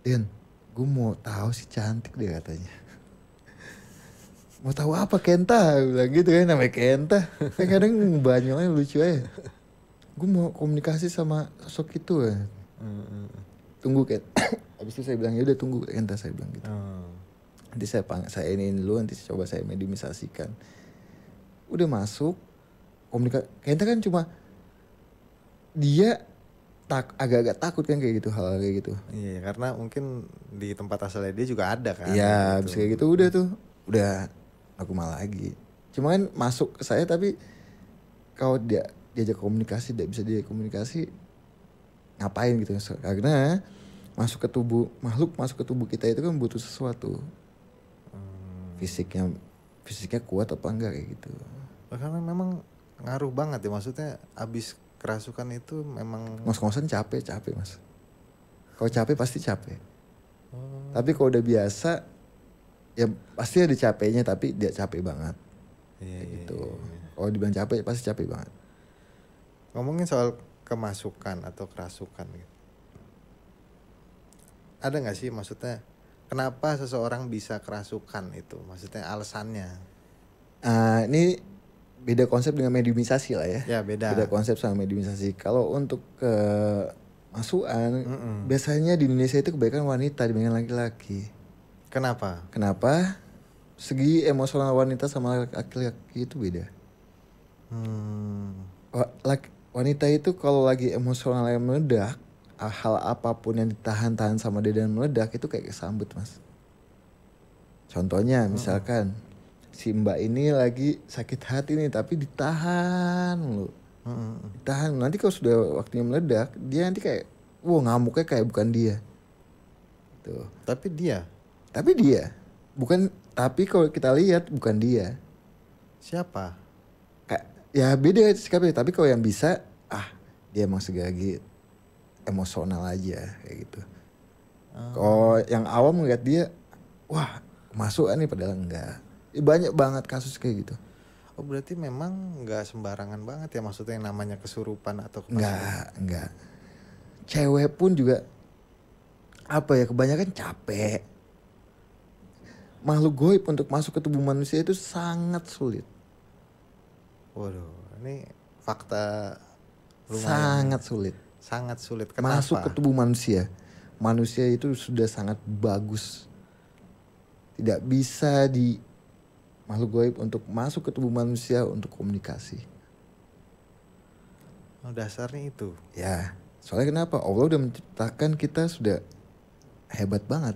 [SPEAKER 1] Den, gue mau tahu si cantik dia katanya. Mau tahu apa Kenta? Bilang gitu kan, namanya Kenta. Kadang banyolnya lucu aja. Gue mau komunikasi sama sosok itu kan. Tunggu Kenta. Abis itu saya bilang, ya udah tunggu Kenta, saya bilang gitu. Nanti saya iniin dulu, nanti coba saya mediumisasikan. Udah masuk komunikasi, Kenta kan cuma dia agak-agak takut kan kayak gitu, hal kayak gitu.
[SPEAKER 2] Iya, karena mungkin di tempat asalnya dia juga ada kan.
[SPEAKER 1] Iya, habis kayak gitu udah aku malah lagi. Cuma kan masuk ke saya, tapi kalau diajak komunikasi tidak bisa dia komunikasi, ngapain gitu? Karena masuk ke tubuh kita itu kan butuh sesuatu. Fisiknya kuat apa enggak kayak gitu.
[SPEAKER 2] Karena memang ngaruh banget ya, maksudnya abis kerasukan itu memang
[SPEAKER 1] ngos-ngosan capek Mas. Kalau capek pasti capek. Tapi kalau udah biasa ya pasti ada capeknya, tapi dia capek banget. Iya, gitu. Kalau dibilang capek pasti capek banget.
[SPEAKER 2] Ngomongin soal kemasukan atau kerasukan gitu. Ada nggak sih maksudnya kenapa seseorang bisa kerasukan itu? Maksudnya alasannya?
[SPEAKER 1] Ini beda konsep dengan mediumisasi lah ya.
[SPEAKER 2] Ya beda.
[SPEAKER 1] Beda konsep sama mediumisasi. Kalau untuk kemasukan, biasanya di Indonesia itu kebanyakan wanita dibandingkan laki-laki.
[SPEAKER 2] Kenapa?
[SPEAKER 1] Kenapa? Segi emosional wanita sama laki-laki itu beda. Wanita itu kalau lagi emosional yang meledak, hal apapun yang ditahan-tahan sama dia dan meledak itu kayak kesambet, Mas. Contohnya misalkan si Mbak ini lagi sakit hati nih tapi ditahan lu. Ditahan. Nanti kalau sudah waktunya meledak, dia nanti kayak ngamuknya kayak bukan dia. Tuh.
[SPEAKER 2] Tapi dia.
[SPEAKER 1] Tapi kalau kita lihat bukan dia.
[SPEAKER 2] Siapa?
[SPEAKER 1] Kayak ya beda sikapnya, tapi kalau yang bisa dia emang segagi emosional aja kayak gitu. Kalau yang awam ngeliat dia, wah kemasukan nih, padahal enggak. Banyak banget kasus kayak gitu.
[SPEAKER 2] Oh berarti memang nggak sembarangan banget ya, maksudnya yang namanya kesurupan atau kemasukan?
[SPEAKER 1] Enggak. Cewek pun juga kebanyakan capek. Makhluk goib untuk masuk ke tubuh manusia itu sangat sulit.
[SPEAKER 2] Waduh, ini fakta lumayan. Sangat sulit. Kenapa?
[SPEAKER 1] Masuk ke tubuh manusia. Manusia itu sudah sangat bagus. Tidak bisa di makhluk goib untuk masuk ke tubuh manusia untuk komunikasi.
[SPEAKER 2] Oh, dasarnya itu.
[SPEAKER 1] Ya, soalnya kenapa? Allah udah menciptakan kita sudah hebat banget.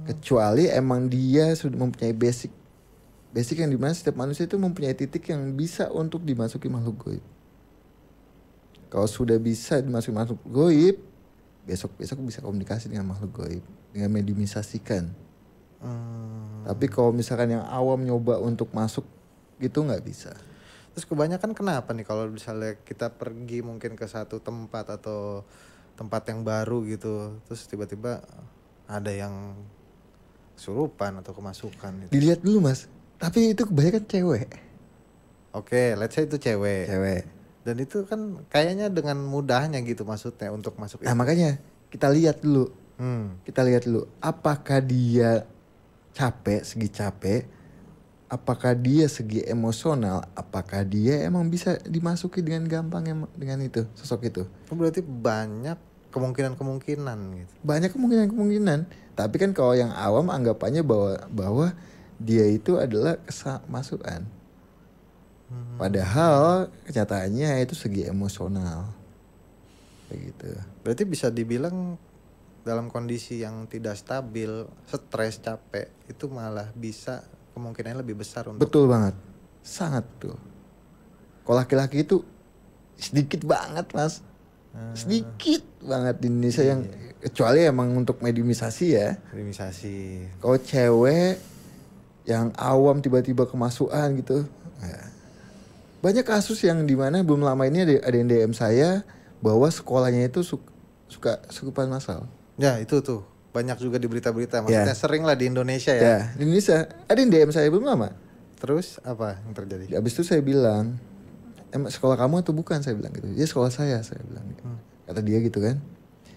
[SPEAKER 1] Kecuali emang dia sudah mempunyai basic yang dimana setiap manusia itu mempunyai titik yang bisa untuk dimasuki makhluk goib. Kalau sudah bisa dimasuki makhluk goib, besok bisa komunikasi dengan makhluk goib dengan mediumisasikan. Tapi kalau misalkan yang awam nyoba untuk masuk gitu nggak bisa.
[SPEAKER 2] Terus kebanyakan kenapa nih kalau misalnya kita pergi mungkin ke satu tempat atau tempat yang baru gitu, terus tiba-tiba ada yang kesurupan atau kemasukan gitu.
[SPEAKER 1] Dilihat dulu, Mas. Tapi itu kebanyakan cewek.
[SPEAKER 2] Oke, let's say itu cewek.
[SPEAKER 1] Cewek.
[SPEAKER 2] Dan itu kan kayaknya dengan mudahnya gitu maksudnya untuk masuk itu.
[SPEAKER 1] Nah makanya kita lihat dulu. Apakah dia segi capek, apakah dia segi emosional, apakah dia emang bisa dimasuki dengan gampang dengan itu, sosok itu.
[SPEAKER 2] Berarti banyak kemungkinan gitu.
[SPEAKER 1] Banyak kemungkinan. Tapi kan kalau yang awam anggapannya bahwa dia itu adalah kemasukan. Padahal kenyataannya itu segi emosional. Kayak gitu.
[SPEAKER 2] Berarti bisa dibilang dalam kondisi yang tidak stabil, stres, capek, itu malah bisa kemungkinannya lebih besar untuk...
[SPEAKER 1] Betul banget. Sangat betul. Kalau laki-laki itu sedikit banget, Mas. Sedikit banget di Indonesia yang kecuali emang untuk mediumisasi ya.
[SPEAKER 2] Mediumisasi.
[SPEAKER 1] Kalau cewek yang awam tiba-tiba kemasukan gitu. Ya. Banyak kasus yang dimana belum lama ini ada yang DM saya bahwa sekolahnya itu suka kesurupan massal.
[SPEAKER 2] Ya itu tuh banyak juga di berita-berita. Maksudnya sering lah di Indonesia ya.
[SPEAKER 1] Ya di Indonesia ada yang DM saya belum lama.
[SPEAKER 2] Terus apa yang terjadi?
[SPEAKER 1] Habis itu saya bilang, emang sekolah kamu atau bukan? Saya bilang gitu. Ya sekolah saya bilang gitu. Kata dia gitu kan.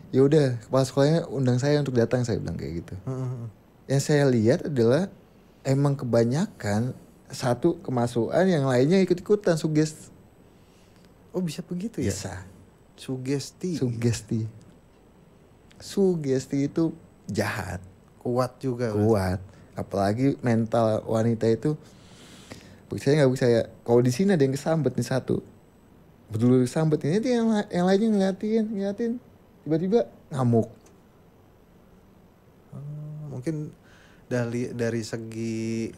[SPEAKER 1] Ya udah kepala sekolahnya undang saya untuk datang, saya bilang kayak gitu. Yang saya lihat adalah emang kebanyakan satu kemasukan, yang lainnya ikut-ikutan sugesti.
[SPEAKER 2] Oh bisa begitu ya?
[SPEAKER 1] Bisa. Sugesti itu jahat.
[SPEAKER 2] Kuat juga.
[SPEAKER 1] Kuat. Apalagi mental wanita itu. Saya nggak bisa ya. Kalau di sini ada yang kesambet nih satu. Betul kesambet ini yang lainnya ngeliatin. Tiba-tiba ngamuk.
[SPEAKER 2] Mungkin dari segi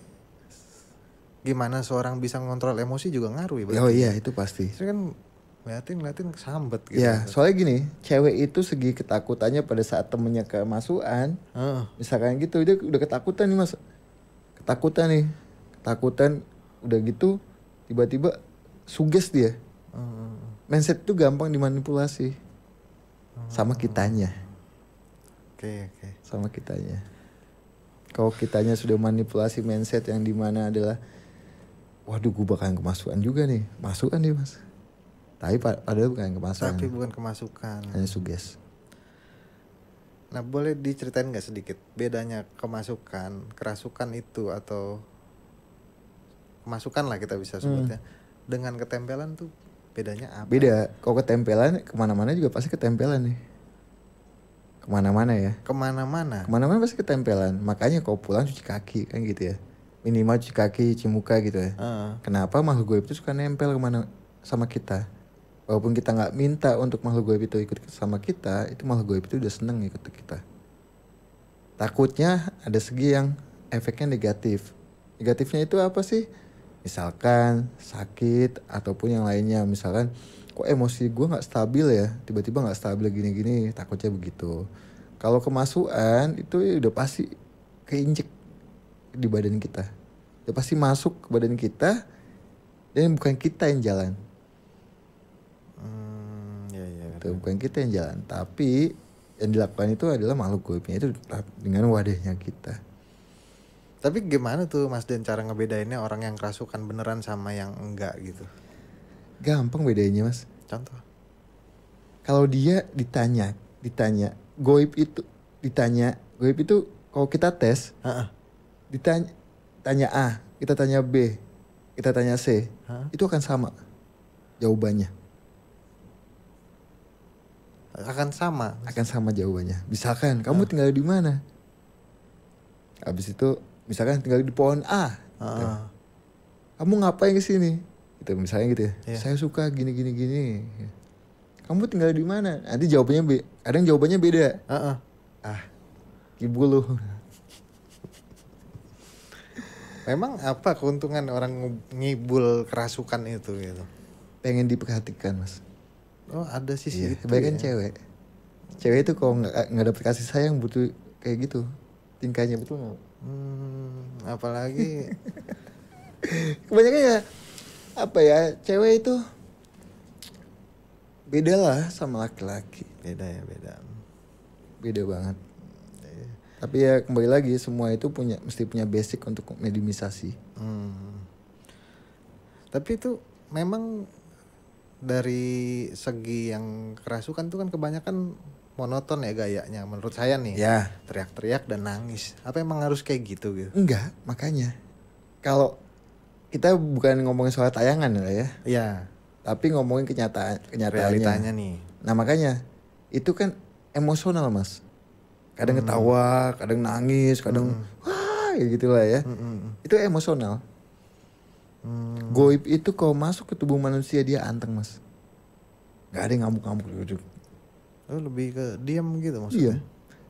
[SPEAKER 2] gimana seorang bisa ngontrol emosi juga ngaruh ya.
[SPEAKER 1] Oh iya itu pasti.
[SPEAKER 2] Saya kan ngeliatin kesambet gitu.
[SPEAKER 1] Ya soalnya gini, cewek itu segi ketakutannya pada saat temennya kemasukan. Misalkan gitu dia udah ketakutan nih, Mas. Ketakutan udah gitu tiba-tiba suges dia. Mindset itu gampang dimanipulasi. Sama kitanya.
[SPEAKER 2] Oke.
[SPEAKER 1] Sama kitanya. Kalau kitanya sudah manipulasi mindset yang dimana adalah, waduh gue bakalan kemasukan juga nih. Masukan dia, Mas. Tapi padahal bukan kemasukan.
[SPEAKER 2] Tapi bukan kemasukan.
[SPEAKER 1] Hanya suges.
[SPEAKER 2] Nah, boleh diceritain nggak sedikit bedanya kemasukan, kerasukan itu atau kemasukan lah kita bisa sebutnya, dengan ketempelan tuh bedanya apa?
[SPEAKER 1] Beda. Kalau ketempelan kemana-mana juga pasti ketempelan nih. Kemana-mana ya.
[SPEAKER 2] Kemana-mana.
[SPEAKER 1] Kemana-mana pasti ketempelan. Makanya kalau pulang cuci kaki kan gitu ya. Minimal cuci kaki, cuci muka gitu ya. Kenapa makhluk goib itu suka nempel kemana sama kita? Walaupun kita nggak minta untuk makhluk goib itu ikut sama kita, itu makhluk goib itu udah seneng ikut kita. Takutnya ada segi yang efeknya negatif. Negatifnya itu apa sih? Misalkan sakit ataupun yang lainnya. Misalkan kok emosi gue nggak stabil ya, tiba-tiba nggak stabil gini-gini, takutnya begitu. Kalau kemasukan itu ya udah pasti keinjek di badan kita, udah pasti masuk ke badan kita dan bukan kita yang jalan. Itu bukan kita yang jalan, tapi yang dilakukan itu adalah makhluk goibnya itu dengan wadahnya kita.
[SPEAKER 2] Tapi gimana tuh Mas Den cara ngebedainnya orang yang kerasukan beneran sama yang enggak gitu?
[SPEAKER 1] Gampang bedainnya Mas.
[SPEAKER 2] Contoh.
[SPEAKER 1] Kalau dia ditanya goib itu kalau kita tes, tanya A, kita tanya B, kita tanya C, itu akan sama jawabannya.
[SPEAKER 2] Akan sama
[SPEAKER 1] Jawabannya. Misalkan kamu tinggal di mana? Habis itu misalkan tinggal di pohon A. Gitu. Kamu ngapain ke sini? Gitu misalnya gitu ya. Yeah. Saya suka gini. Kamu tinggal di mana? Nanti jawabannya kadang jawabannya beda. Kibulu.
[SPEAKER 2] Memang apa keuntungan orang ngibul kerasukan itu gitu?
[SPEAKER 1] Pengen diperhatikan, Mas.
[SPEAKER 2] Oh, ada sisi itu.
[SPEAKER 1] Kebanyakan cewek. Cewek itu kalau nggak dapet kasih sayang butuh kayak gitu. Tingkahnya betul nggak?
[SPEAKER 2] Apalagi
[SPEAKER 1] kebanyakan ya apa ya, cewek itu beda lah sama laki-laki.
[SPEAKER 2] Beda
[SPEAKER 1] banget. Tapi ya kembali lagi semua itu mesti punya basic untuk mediumisasi.
[SPEAKER 2] Tapi itu memang dari segi yang kerasukan tuh kan kebanyakan monoton ya gayanya menurut saya nih.
[SPEAKER 1] Ya.
[SPEAKER 2] Teriak-teriak dan nangis. Apa emang harus kayak gitu?
[SPEAKER 1] Enggak, makanya kalau kita bukan ngomongin soal tayangan lah ya.
[SPEAKER 2] Iya.
[SPEAKER 1] Tapi ngomongin kenyataannya.
[SPEAKER 2] Realitanya nih.
[SPEAKER 1] Nah makanya itu kan emosional Mas. Kadang ketawa, kadang nangis, kadang wah gitu lah ya. Itu emosional. Goib itu kalau masuk ke tubuh manusia dia anteng Mas. Gak ada yang ngamuk-ngamuk gitu.
[SPEAKER 2] Oh, lebih ke diam gitu maksudnya?
[SPEAKER 1] Iya.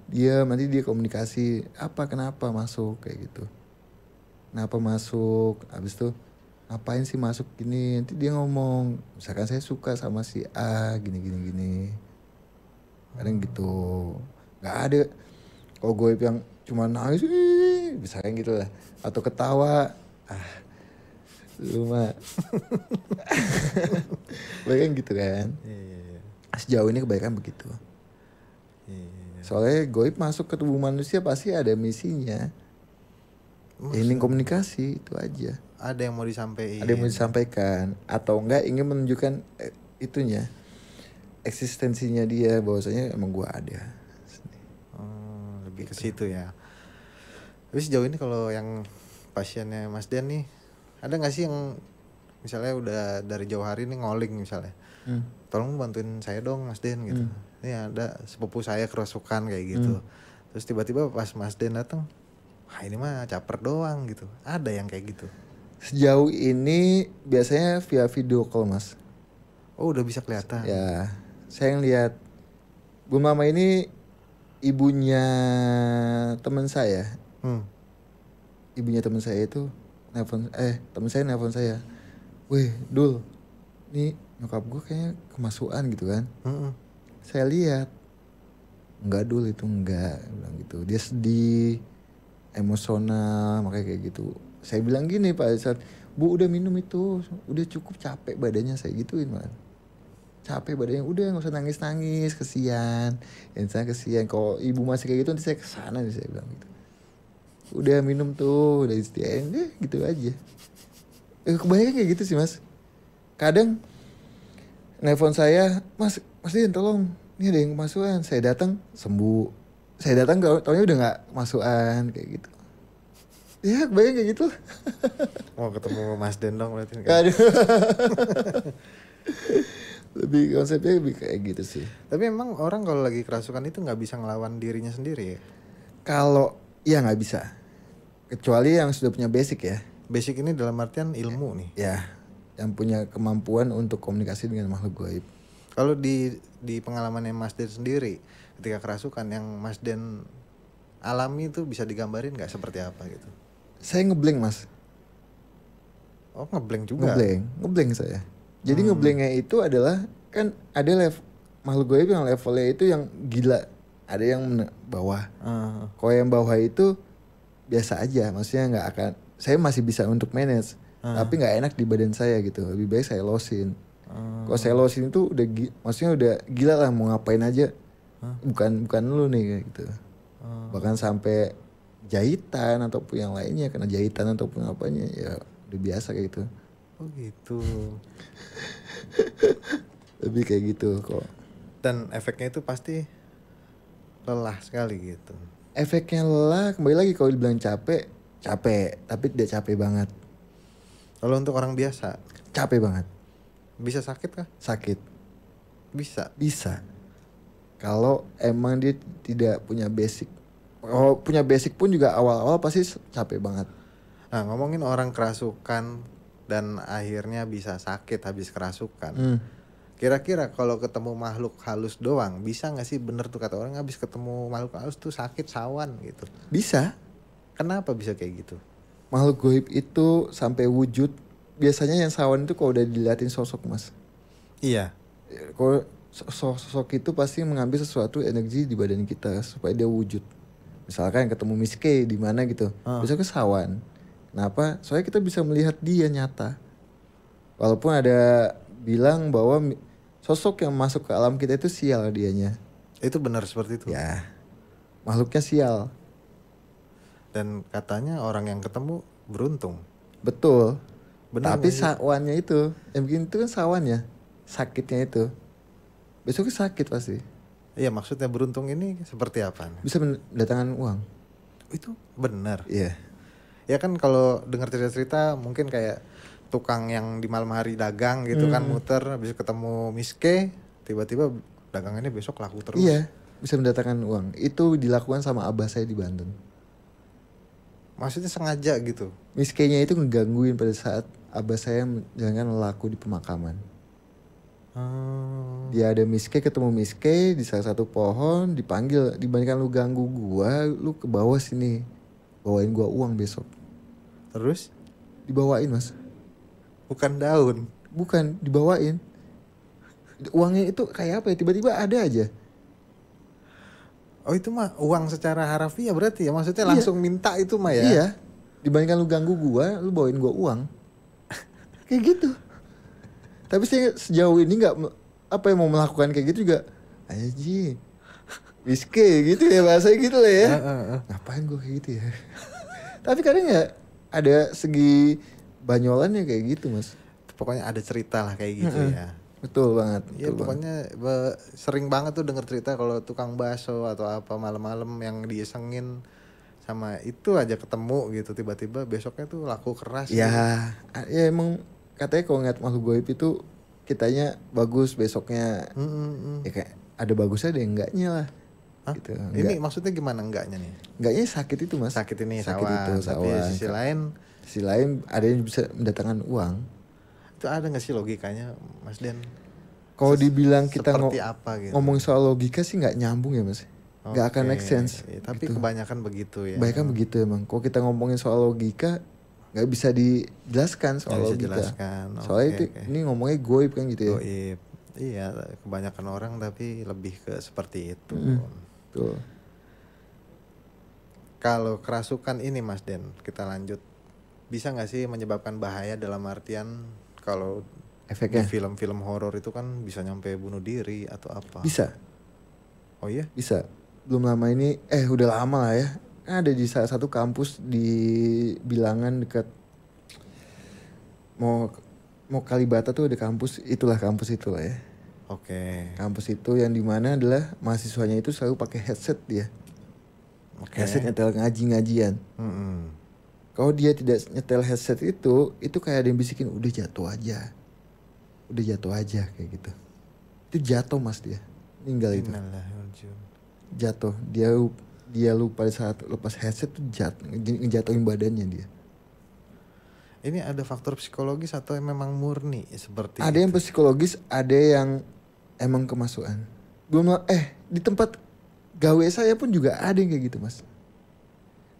[SPEAKER 1] Diam, nanti dia komunikasi kenapa masuk kayak gitu. Kenapa masuk, habis itu ngapain sih masuk gini, nanti dia ngomong misalkan saya suka sama si A gini. Kadang gitu. Gak ada kalau goib yang cuma nangis misalkan gitu lah, atau ketawa lu mah kebanyakan gitu kan. Sejauh ini kebanyakan begitu. Soalnya goib masuk ke tubuh manusia pasti ada misinya. Ingin komunikasi itu aja.
[SPEAKER 2] Ada yang mau
[SPEAKER 1] disampaikan atau enggak ingin menunjukkan itunya, eksistensinya dia bahwasanya emang gua ada.
[SPEAKER 2] Lebih ke situ ya. Tapi sejauh ini kalau yang pasiennya Mas Den nih, ada nggak sih yang misalnya udah dari jauh hari nih ngoling misalnya, tolong bantuin saya dong Mas Den gitu. Ini ada sepupu saya kerasukan kayak gitu. Terus tiba-tiba pas Mas Den datang, wah ini mah caper doang gitu. Ada yang kayak gitu?
[SPEAKER 1] Sejauh ini biasanya via video call Mas.
[SPEAKER 2] Oh udah bisa kelihatan.
[SPEAKER 1] Ya, saya lihat Bu Mama ini ibunya teman saya. Ibunya teman saya itu teman saya nelfon saya, weh Dul, nih nyokap gue kayaknya kemasukan gitu kan. Saya lihat, enggak Dul itu enggak, bilang gitu. Dia sedih, emosional, makanya kayak gitu. Saya bilang gini Pak saat, Bu udah minum itu, udah cukup, capek badannya, saya gituin man. Capek badannya, udah nggak usah nangis, kesian. Yang saya kesian, kalau ibu masih kayak gitu nanti saya kesana nih, saya bilang gitu. Udah minum tuh, udah istirahat deh, gitu aja. Kebanyakan kayak gitu sih Mas. Kadang nelfon saya, Mas Din tolong, ini ada yang kemasukan. Saya datang sembuh. Saya datang taunya udah nggak masukan kayak gitu. Ya kebayang kayak gitu.
[SPEAKER 2] Mau ketemu Mas Den dong berarti kan.
[SPEAKER 1] Aduh. Lebih konsepnya lebih kayak gitu sih.
[SPEAKER 2] Tapi emang orang kalau lagi kerasukan itu nggak bisa ngelawan dirinya sendiri ya?
[SPEAKER 1] Kalau ya nggak bisa, kecuali yang sudah punya basic ya.
[SPEAKER 2] Basic ini dalam artian ilmu nih.
[SPEAKER 1] Ya, yang punya kemampuan untuk komunikasi dengan makhluk gaib.
[SPEAKER 2] Kalau di pengalamannya Mas Den sendiri ketika kerasukan yang Mas Den alami itu bisa digambarin nggak seperti apa gitu?
[SPEAKER 1] Saya ngeblank mas.
[SPEAKER 2] Oh ngeblank juga.
[SPEAKER 1] Ngeblank saya. Jadi ngeblanknya itu adalah kan ada makhluk gaib yang levelnya itu yang gila, ada yang bawah. Kalau yang bawah itu biasa aja, maksudnya nggak akan. Saya masih bisa untuk manage, tapi nggak enak di badan saya gitu. Lebih baik saya losin. Kalau saya losin itu udah, maksudnya udah gila lah mau ngapain aja. Bukan lu nih kayak gitu. Bahkan sampai jahitan ataupun yang lainnya, kena jahitan ataupun apanya ya udah biasa kayak gitu.
[SPEAKER 2] Oh gitu.
[SPEAKER 1] Lebih kayak gitu kok.
[SPEAKER 2] Dan efeknya itu pasti lelah sekali gitu.
[SPEAKER 1] Efeknya lelah, kembali lagi kalau dibilang capek, tapi tidak capek banget.
[SPEAKER 2] Kalau untuk orang biasa,
[SPEAKER 1] Capek banget.
[SPEAKER 2] bisa sakit kah?
[SPEAKER 1] Sakit.
[SPEAKER 2] Bisa.
[SPEAKER 1] Kalau emang dia tidak punya basic. Kalau punya basic pun juga awal-awal pasti capek banget.
[SPEAKER 2] Nah ngomongin orang kerasukan dan akhirnya bisa sakit habis kerasukan. Kira-kira kalau ketemu makhluk halus doang, bisa gak sih bener tuh kata orang habis ketemu makhluk halus tuh sakit sawan gitu?
[SPEAKER 1] Bisa.
[SPEAKER 2] Kenapa bisa kayak gitu?
[SPEAKER 1] Makhluk gaib itu sampai wujud. Biasanya yang sawan itu kalau udah diliatin sosok mas.
[SPEAKER 2] Iya.
[SPEAKER 1] Kalau sosok itu pasti mengambil sesuatu energi di badan kita supaya dia wujud. Misalkan ketemu Miss K di mana gitu, besok ke sawan. Kenapa? Soalnya kita bisa melihat dia nyata. Walaupun ada bilang bahwa sosok yang masuk ke alam kita itu sial dianya.
[SPEAKER 2] Itu benar seperti itu?
[SPEAKER 1] Ya, makhluknya sial.
[SPEAKER 2] Dan katanya orang yang ketemu beruntung.
[SPEAKER 1] Betul.
[SPEAKER 2] Benar.
[SPEAKER 1] Tapi sawannya itu, yang bikin itu kan sawannya, sakitnya itu. Besoknya sakit pasti.
[SPEAKER 2] Iya maksudnya beruntung ini seperti apa?
[SPEAKER 1] Bisa mendatangkan uang.
[SPEAKER 2] Itu benar.
[SPEAKER 1] Iya.
[SPEAKER 2] Ya kan kalau dengar cerita-cerita mungkin kayak tukang yang di malam hari dagang gitu kan muter habis ketemu Miss K, tiba-tiba dagangannya besok laku terus.
[SPEAKER 1] Iya, bisa mendatangkan uang. Itu dilakukan sama abah saya di Banten.
[SPEAKER 2] Maksudnya sengaja gitu?
[SPEAKER 1] Miss K-nya itu ngegangguin pada saat abah saya menjalankan laku di pemakaman. Dia ada Miss K, ketemu Miss K di salah satu pohon, dipanggil, dibandingkan lu ganggu gua, lu ke bawah sini, bawain gua uang besok.
[SPEAKER 2] Terus?
[SPEAKER 1] Dibawain mas.
[SPEAKER 2] Bukan daun?
[SPEAKER 1] Bukan, dibawain. Uangnya itu kayak apa ya, tiba-tiba ada aja.
[SPEAKER 2] Oh itu mah uang secara harafiah berarti ya, maksudnya langsung minta itu mah ya?
[SPEAKER 1] Iya, dibandingkan lu ganggu gua, lu bawain gua uang. Kayak gitu. Tapi saya sejauh ini nggak apa yang mau melakukan kayak gitu juga. Aji, Miske gitu ya bahasanya gitu lah ya. Ngapain gue kayak gitu ya? Tapi kadang ya ada segi banyolannya kayak gitu mas.
[SPEAKER 2] Pokoknya ada cerita lah kayak gitu ya.
[SPEAKER 1] Betul banget.
[SPEAKER 2] Iya pokoknya sering banget tuh denger cerita kalau tukang bakso atau apa malam-malam yang diisengin sama itu aja ketemu gitu tiba-tiba besoknya tuh laku keras.
[SPEAKER 1] Ya, gitu. Ya emang katanya kalau ngeliat makhluk gaib itu kitanya bagus besoknya. Ya kayak ada bagusnya ada yang enggaknya lah. Gitu.
[SPEAKER 2] Ini maksudnya gimana enggaknya nih?
[SPEAKER 1] Enggaknya sakit itu mas.
[SPEAKER 2] Sakit ini
[SPEAKER 1] sakit
[SPEAKER 2] sawan,
[SPEAKER 1] itu,
[SPEAKER 2] tapi sisi lain
[SPEAKER 1] ada yang bisa mendatangkan uang.
[SPEAKER 2] Itu ada nggak sih logikanya Mas Den?
[SPEAKER 1] Kalau dibilang kita
[SPEAKER 2] apa gitu?
[SPEAKER 1] ngomong soal logika sih nggak nyambung ya mas. Nggak akan make sense.
[SPEAKER 2] Tapi
[SPEAKER 1] gitu.
[SPEAKER 2] Kebanyakan begitu ya.
[SPEAKER 1] Kebanyakan begitu emang. Kalau kita ngomongin soal logika nggak bisa dijelaskan soal logika. Soalnya ini ngomongnya goib kan gitu ya.
[SPEAKER 2] Goib. Iya, kebanyakan orang tapi lebih ke seperti itu.
[SPEAKER 1] Tuh.
[SPEAKER 2] Kalau kerasukan ini Mas Den, kita lanjut. Bisa nggak sih menyebabkan bahaya dalam artian kalau
[SPEAKER 1] efeknya
[SPEAKER 2] di film-film horor itu kan bisa nyampe bunuh diri atau apa?
[SPEAKER 1] Bisa.
[SPEAKER 2] Oh iya?
[SPEAKER 1] Bisa. Belum lama ini, udah lama lah ya. Ada di salah satu kampus di Bilangan dekat mau Kalibata tuh ada kampus itulah ya.
[SPEAKER 2] Oke.
[SPEAKER 1] Kampus itu yang dimana adalah mahasiswanya itu selalu pakai headset dia.
[SPEAKER 2] Oke.
[SPEAKER 1] Headset nyetel ngaji-ngajian.
[SPEAKER 2] Mm-mm.
[SPEAKER 1] Kalau dia tidak nyetel headset itu kayak ada yang bisikin udah jatuh aja. Udah jatuh aja kayak gitu. Itu jatuh mas dia. Meninggal itu.
[SPEAKER 2] Innalillahi.
[SPEAKER 1] Jatuh. Dia lupa saat lepas headset tuh ngejatuhin badannya dia.
[SPEAKER 2] Ini ada faktor psikologis atau memang murni seperti
[SPEAKER 1] Ada
[SPEAKER 2] itu?
[SPEAKER 1] yang psikologis, ada yang emang kemasukan. Di tempat gawe saya pun juga ada yang kayak gitu mas.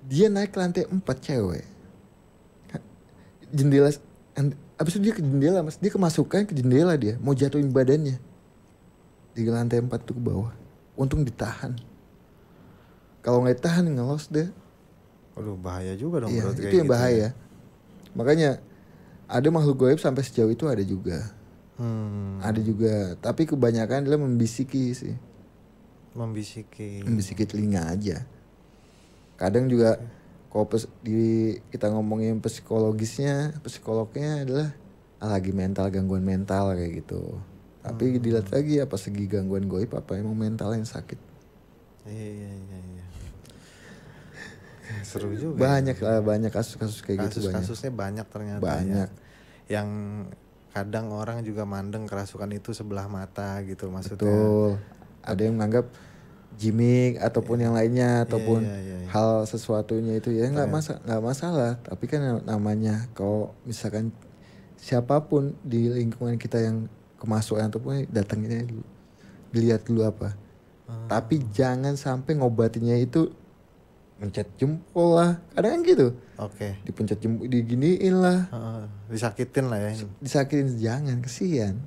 [SPEAKER 1] Dia naik ke lantai 4 cewek. Jendela, abis itu dia ke jendela mas. Dia kemasukan ke jendela dia. Mau jatuhin badannya. Di lantai 4 tuh ke bawah. Untung ditahan. Kalau nggak ditahan ngelos deh.
[SPEAKER 2] Aduh bahaya juga dong.
[SPEAKER 1] Iya
[SPEAKER 2] berarti
[SPEAKER 1] itu
[SPEAKER 2] kayak
[SPEAKER 1] yang
[SPEAKER 2] gitu
[SPEAKER 1] bahaya.
[SPEAKER 2] ya.
[SPEAKER 1] Makanya ada makhluk gaib sampai sejauh itu ada juga. Ada juga. Tapi kebanyakan adalah membisiki sih. Membisiki telinga aja. Kadang juga kalau kita ngomongin psikolognya adalah lagi mental, gangguan mental kayak gitu. Tapi dilihat lagi apa segi gangguan goib apa emang mental yang sakit.
[SPEAKER 2] Iya. Seru juga.
[SPEAKER 1] Banyak
[SPEAKER 2] ya.
[SPEAKER 1] lah, banyak kasus-kasus kayak gitu banyak.
[SPEAKER 2] Kasusnya banyak ternyata.
[SPEAKER 1] Banyak.
[SPEAKER 2] Ya. Yang kadang orang juga mandang kerasukan itu sebelah mata gitu maksudnya.
[SPEAKER 1] Betul. Ada yang menganggap gimmick ataupun yang lainnya ataupun hal sesuatunya itu ya nggak masalah. Tapi kan namanya kalau misalkan siapapun di lingkungan kita yang kemasukan ataupun datangnya dulu, dilihat dulu apa. Tapi jangan sampai ngobatinya itu mencet jempol lah, kadang kan gitu.
[SPEAKER 2] Oke.
[SPEAKER 1] Dipencet jempol, diginiin lah,
[SPEAKER 2] disakitin lah ya.
[SPEAKER 1] Disakitin jangan, kesian.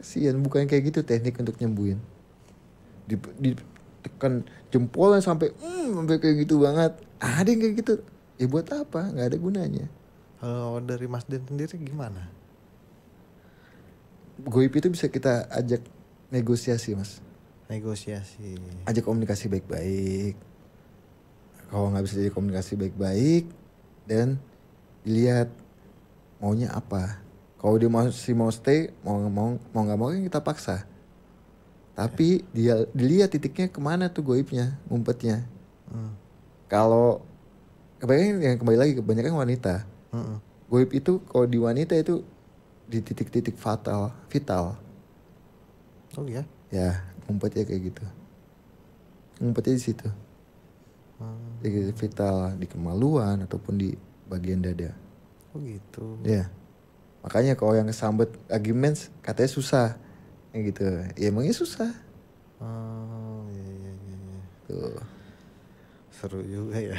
[SPEAKER 1] Kesian, bukan kayak gitu teknik untuk nyembuhin. Ditekan jempolnya sampai kayak gitu banget. Ada yang kayak gitu. Ya buat apa? Nggak ada gunanya.
[SPEAKER 2] Kalau dari Mas Den sendiri gimana?
[SPEAKER 1] Goib itu bisa kita ajak negosiasi mas.
[SPEAKER 2] Negosiasi.
[SPEAKER 1] Ajak komunikasi baik-baik. Kalau nggak bisa jadi komunikasi baik-baik dan dilihat maunya apa. Kalau dia masih mau stay, mau nggak mau kan kita paksa. Tapi dia dilihat titiknya kemana tuh goibnya, ngumpetnya. Kalau kembali lagi kebanyakan wanita. Goib itu kalau di wanita itu di titik-titik vital.
[SPEAKER 2] Oh iya?
[SPEAKER 1] Ya, ngumpetnya kayak gitu. Ngumpetnya di situ. Di vital, di kemaluan ataupun di bagian dada.
[SPEAKER 2] Oh gitu.
[SPEAKER 1] Ya. Makanya kalau yang kesambet lagi mens katanya susah. Kayak gitu. Ya emangnya susah.
[SPEAKER 2] Iya.
[SPEAKER 1] Tuh.
[SPEAKER 2] Seru juga ya.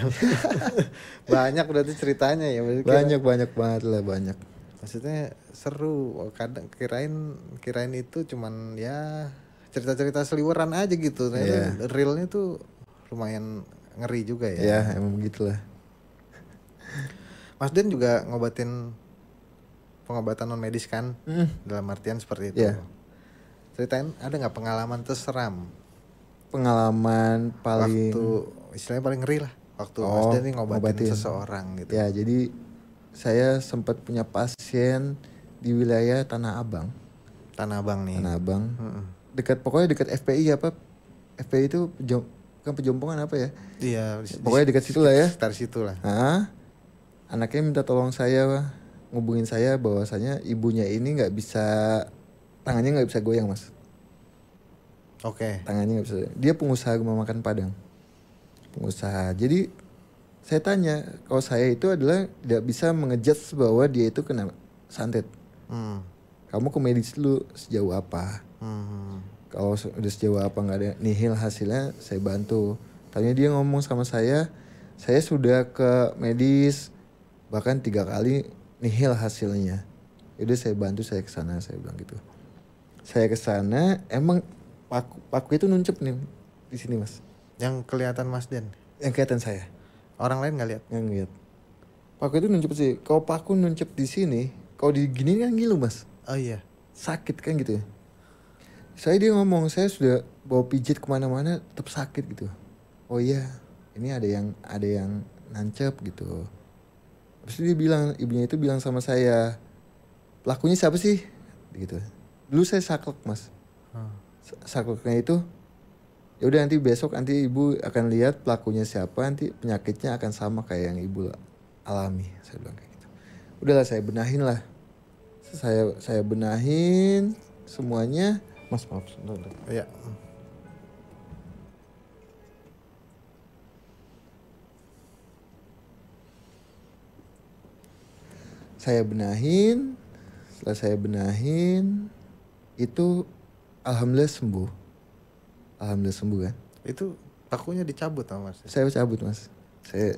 [SPEAKER 2] Banyak berarti ceritanya ya.
[SPEAKER 1] Banyak banget lah, banyak.
[SPEAKER 2] Maksudnya seru. Kadang kirain itu cuman ya cerita-cerita seliweran aja gitu. Ternyata realnya tuh lumayan ngeri juga ya.
[SPEAKER 1] Ya emang begitulah.
[SPEAKER 2] Mas Den juga ngobatin pengobatan non medis kan? Dalam artian seperti itu. Ceritain ada nggak pengalaman terseram?
[SPEAKER 1] Pengalaman paling
[SPEAKER 2] waktu istilahnya paling ngeri lah. Waktu Mas Den nih ngobatin seseorang gitu.
[SPEAKER 1] Ya jadi saya sempat punya pasien di wilayah Tanah Abang.
[SPEAKER 2] Tanah Abang nih.
[SPEAKER 1] Tanah Abang. Pokoknya dekat FPI apa? FPI itu kan Pejompongan apa ya?
[SPEAKER 2] Iya.
[SPEAKER 1] Pokoknya dekat situ lah ya.
[SPEAKER 2] Sekitar situ lah.
[SPEAKER 1] Anaknya minta tolong saya, ngubungin saya bahwasanya ibunya ini tangannya nggak bisa goyang mas.
[SPEAKER 2] Oke.
[SPEAKER 1] Tangannya nggak bisa. Dia pengusaha rumah makan Padang. Pengusaha. Jadi saya tanya, kalau saya itu adalah tidak bisa mengejudge bahwa dia itu kena santet. Kamu ke medis dulu sejauh apa? Kalau udah sejauh apa nggak ada nihil hasilnya, saya bantu. Tanya dia ngomong sama saya sudah ke medis bahkan 3 kali nihil hasilnya. Udah saya bantu, saya kesana, saya bilang gitu. Saya kesana, emang paku itu nuncep nih di sini mas.
[SPEAKER 2] Yang kelihatan Mas Den?
[SPEAKER 1] Yang kelihatan saya.
[SPEAKER 2] Orang lain nggak lihat?
[SPEAKER 1] Nggak ngeliat. Paku itu nuncep sih. Kalau paku nuncep di sini, kalau digini kan ngilu mas.
[SPEAKER 2] Oh iya.
[SPEAKER 1] Sakit kan gitu ya. Dia ngomong, saya sudah bawa pijit kemana-mana tetap sakit gitu. Oh iya, ini ada yang nancep gitu. Terus ibunya itu bilang sama saya, pelakunya siapa sih? Gitu. Dulu saya saklek mas. Sakleknya itu ya udah nanti besok nanti ibu akan lihat pelakunya siapa, nanti penyakitnya akan sama kayak yang ibu alami. Saya bilang kayak gitu. Udahlah saya benahin lah. Saya benahin semuanya. Mas maaf sebentar.
[SPEAKER 2] Iya.
[SPEAKER 1] Saya benahin, setelah saya benahin itu alhamdulillah sembuh. Alhamdulillah sembuh kan.
[SPEAKER 2] Itu pakunya dicabut sama mas?
[SPEAKER 1] Saya cabut mas.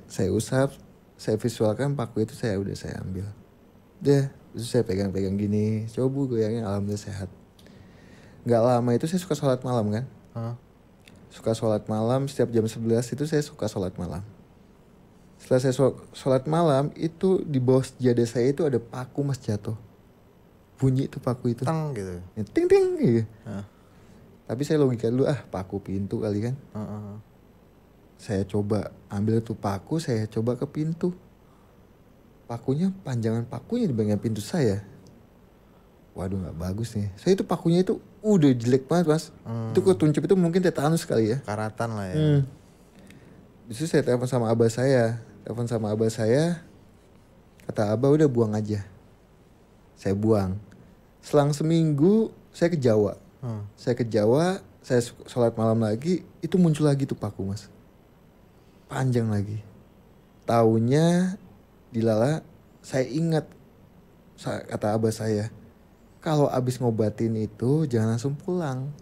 [SPEAKER 1] Saya usap, saya visualkan paku itu saya ambil. Udah, terus saya pegang-pegang gini, coba goyangin alhamdulillah sehat. Nggak lama itu saya suka sholat malam kan. Suka sholat malam, setiap jam 11 itu saya suka sholat malam. Setelah saya sholat malam itu di bawah sejadah saya itu ada paku mas jatuh. Bunyi itu paku itu.
[SPEAKER 2] Tang gitu.
[SPEAKER 1] Ya, ting ting gitu. Tapi saya logika dulu paku pintu kali kan. Saya coba ambil tuh paku, saya coba ke pintu. Pakunya panjangan pakunya di bagian pintu saya. Waduh nggak bagus nih. Saya itu pakunya itu udah jelek banget mas. Itu ketuncup itu mungkin tetanus kali ya.
[SPEAKER 2] Karatan lah ya.
[SPEAKER 1] Justru saya telepon sama abah saya. Kata abah udah buang aja. Saya buang. Selang seminggu saya ke Jawa. Saya sholat malam lagi. Itu muncul lagi tuh paku mas. Panjang lagi. Taunya dilala saya ingat. Kata abah saya. Kalau abis ngobatin itu jangan langsung pulang.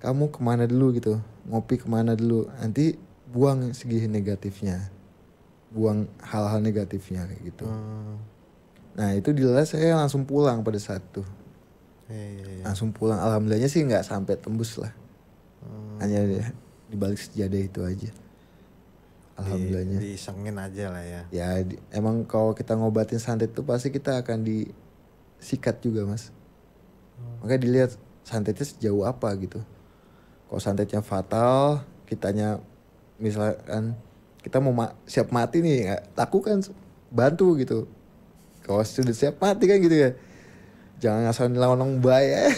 [SPEAKER 1] Kamu kemana dulu gitu. Ngopi kemana dulu. Nanti buang segi negatifnya. Buang hal-hal negatifnya kayak gitu. Nah itu dilala saya langsung pulang pada saat itu. Langsung pulang. Alhamdulillahnya sih nggak sampai tembus lah. Hanya di balik sejadah itu aja. Alhamdulillahnya.
[SPEAKER 2] Disengin aja lah ya.
[SPEAKER 1] Ya emang kalau kita ngobatin santet itu pasti kita akan disikat juga mas. Makanya dilihat santetnya sejauh apa gitu. Kalau santetnya fatal, kitanya misalkan kita mau siap mati nih, lakukan bantu gitu. Kalau sudah siap mati kan gitu ya. Jangan asal nyelonong bahaya.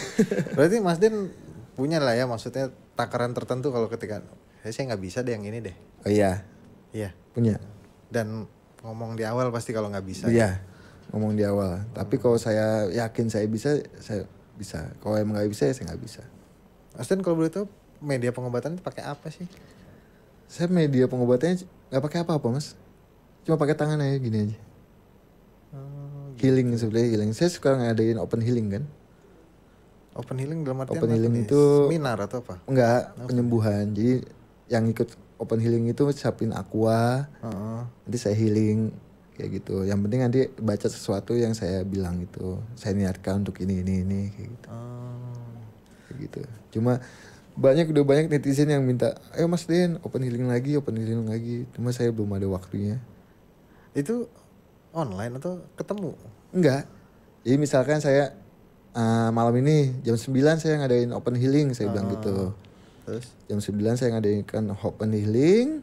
[SPEAKER 2] Berarti Mas Den punya lah ya, maksudnya takaran tertentu kalau ketika saya nggak bisa deh yang ini deh.
[SPEAKER 1] Oh iya.
[SPEAKER 2] Iya.
[SPEAKER 1] Punya.
[SPEAKER 2] Dan ngomong di awal pasti kalau nggak bisa.
[SPEAKER 1] Iya. Ngomong di awal. Tapi kalau saya yakin saya bisa, saya bisa. Kalau emang nggak bisa, saya nggak bisa.
[SPEAKER 2] Mas Den kalau boleh tahu media pengobatan itu pakai apa sih?
[SPEAKER 1] Saya media pengobatannya nggak pakai apa-apa mas. Cuma pakai tangan aja gini aja. Healing sebenarnya healing. Saya suka ngadain open healing kan.
[SPEAKER 2] Open healing dalam artian
[SPEAKER 1] Open healing
[SPEAKER 2] nih?
[SPEAKER 1] itu
[SPEAKER 2] seminar atau apa?
[SPEAKER 1] Enggak, penyembuhan. Jadi yang ikut open healing itu siapin aqua. Nanti saya healing kayak gitu. Yang penting nanti baca sesuatu yang saya bilang itu. Saya niatkan untuk ini kayak gitu. Kayak gitu. Cuma udah banyak netizen yang minta, ayo Mas Den open healing lagi. Cuma saya belum ada waktunya.
[SPEAKER 2] Itu online atau ketemu?
[SPEAKER 1] Enggak. Jadi misalkan saya malam ini jam 9 saya ngadain open healing, saya bilang gitu.
[SPEAKER 2] Terus?
[SPEAKER 1] Jam 9 saya ngadain open healing.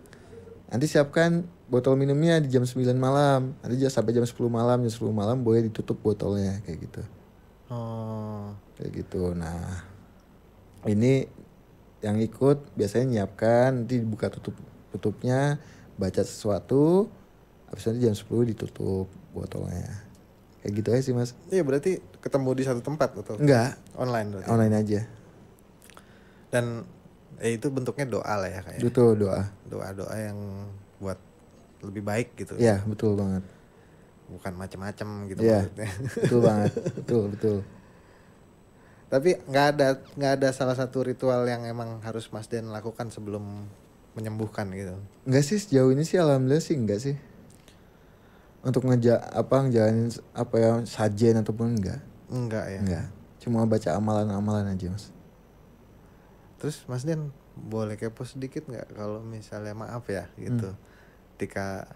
[SPEAKER 1] Nanti siapkan botol minumnya di jam 9 malam. Nanti sampai jam 10 malam. Jam 10 malam boleh ditutup botolnya kayak gitu. Kayak gitu. Nah ini yang ikut biasanya nyiapkan, nanti dibuka tutupnya, baca sesuatu, habis nanti jam 10 ditutup botolnya. Kayak gitu aja sih mas.
[SPEAKER 2] Iya berarti ketemu di satu tempat atau?
[SPEAKER 1] Enggak.
[SPEAKER 2] Online berarti?
[SPEAKER 1] Online aja.
[SPEAKER 2] Dan itu bentuknya doa lah ya kayak?
[SPEAKER 1] Betul, doa.
[SPEAKER 2] Doa-doa yang buat lebih baik gitu?
[SPEAKER 1] Iya betul banget.
[SPEAKER 2] Bukan macam-macam gitu
[SPEAKER 1] maksudnya. Betul banget, betul.
[SPEAKER 2] Tapi nggak ada salah satu ritual yang emang harus Mas Den lakukan sebelum menyembuhkan gitu?
[SPEAKER 1] Enggak sih, sejauh ini sih alhamdulillah sih enggak sih. Untuk ngejalanin apa ya sajen ataupun enggak.
[SPEAKER 2] Enggak ya?
[SPEAKER 1] Enggak. Cuma baca amalan-amalan aja mas.
[SPEAKER 2] Terus Mas Den boleh kepo sedikit nggak kalau misalnya maaf ya gitu. Ketika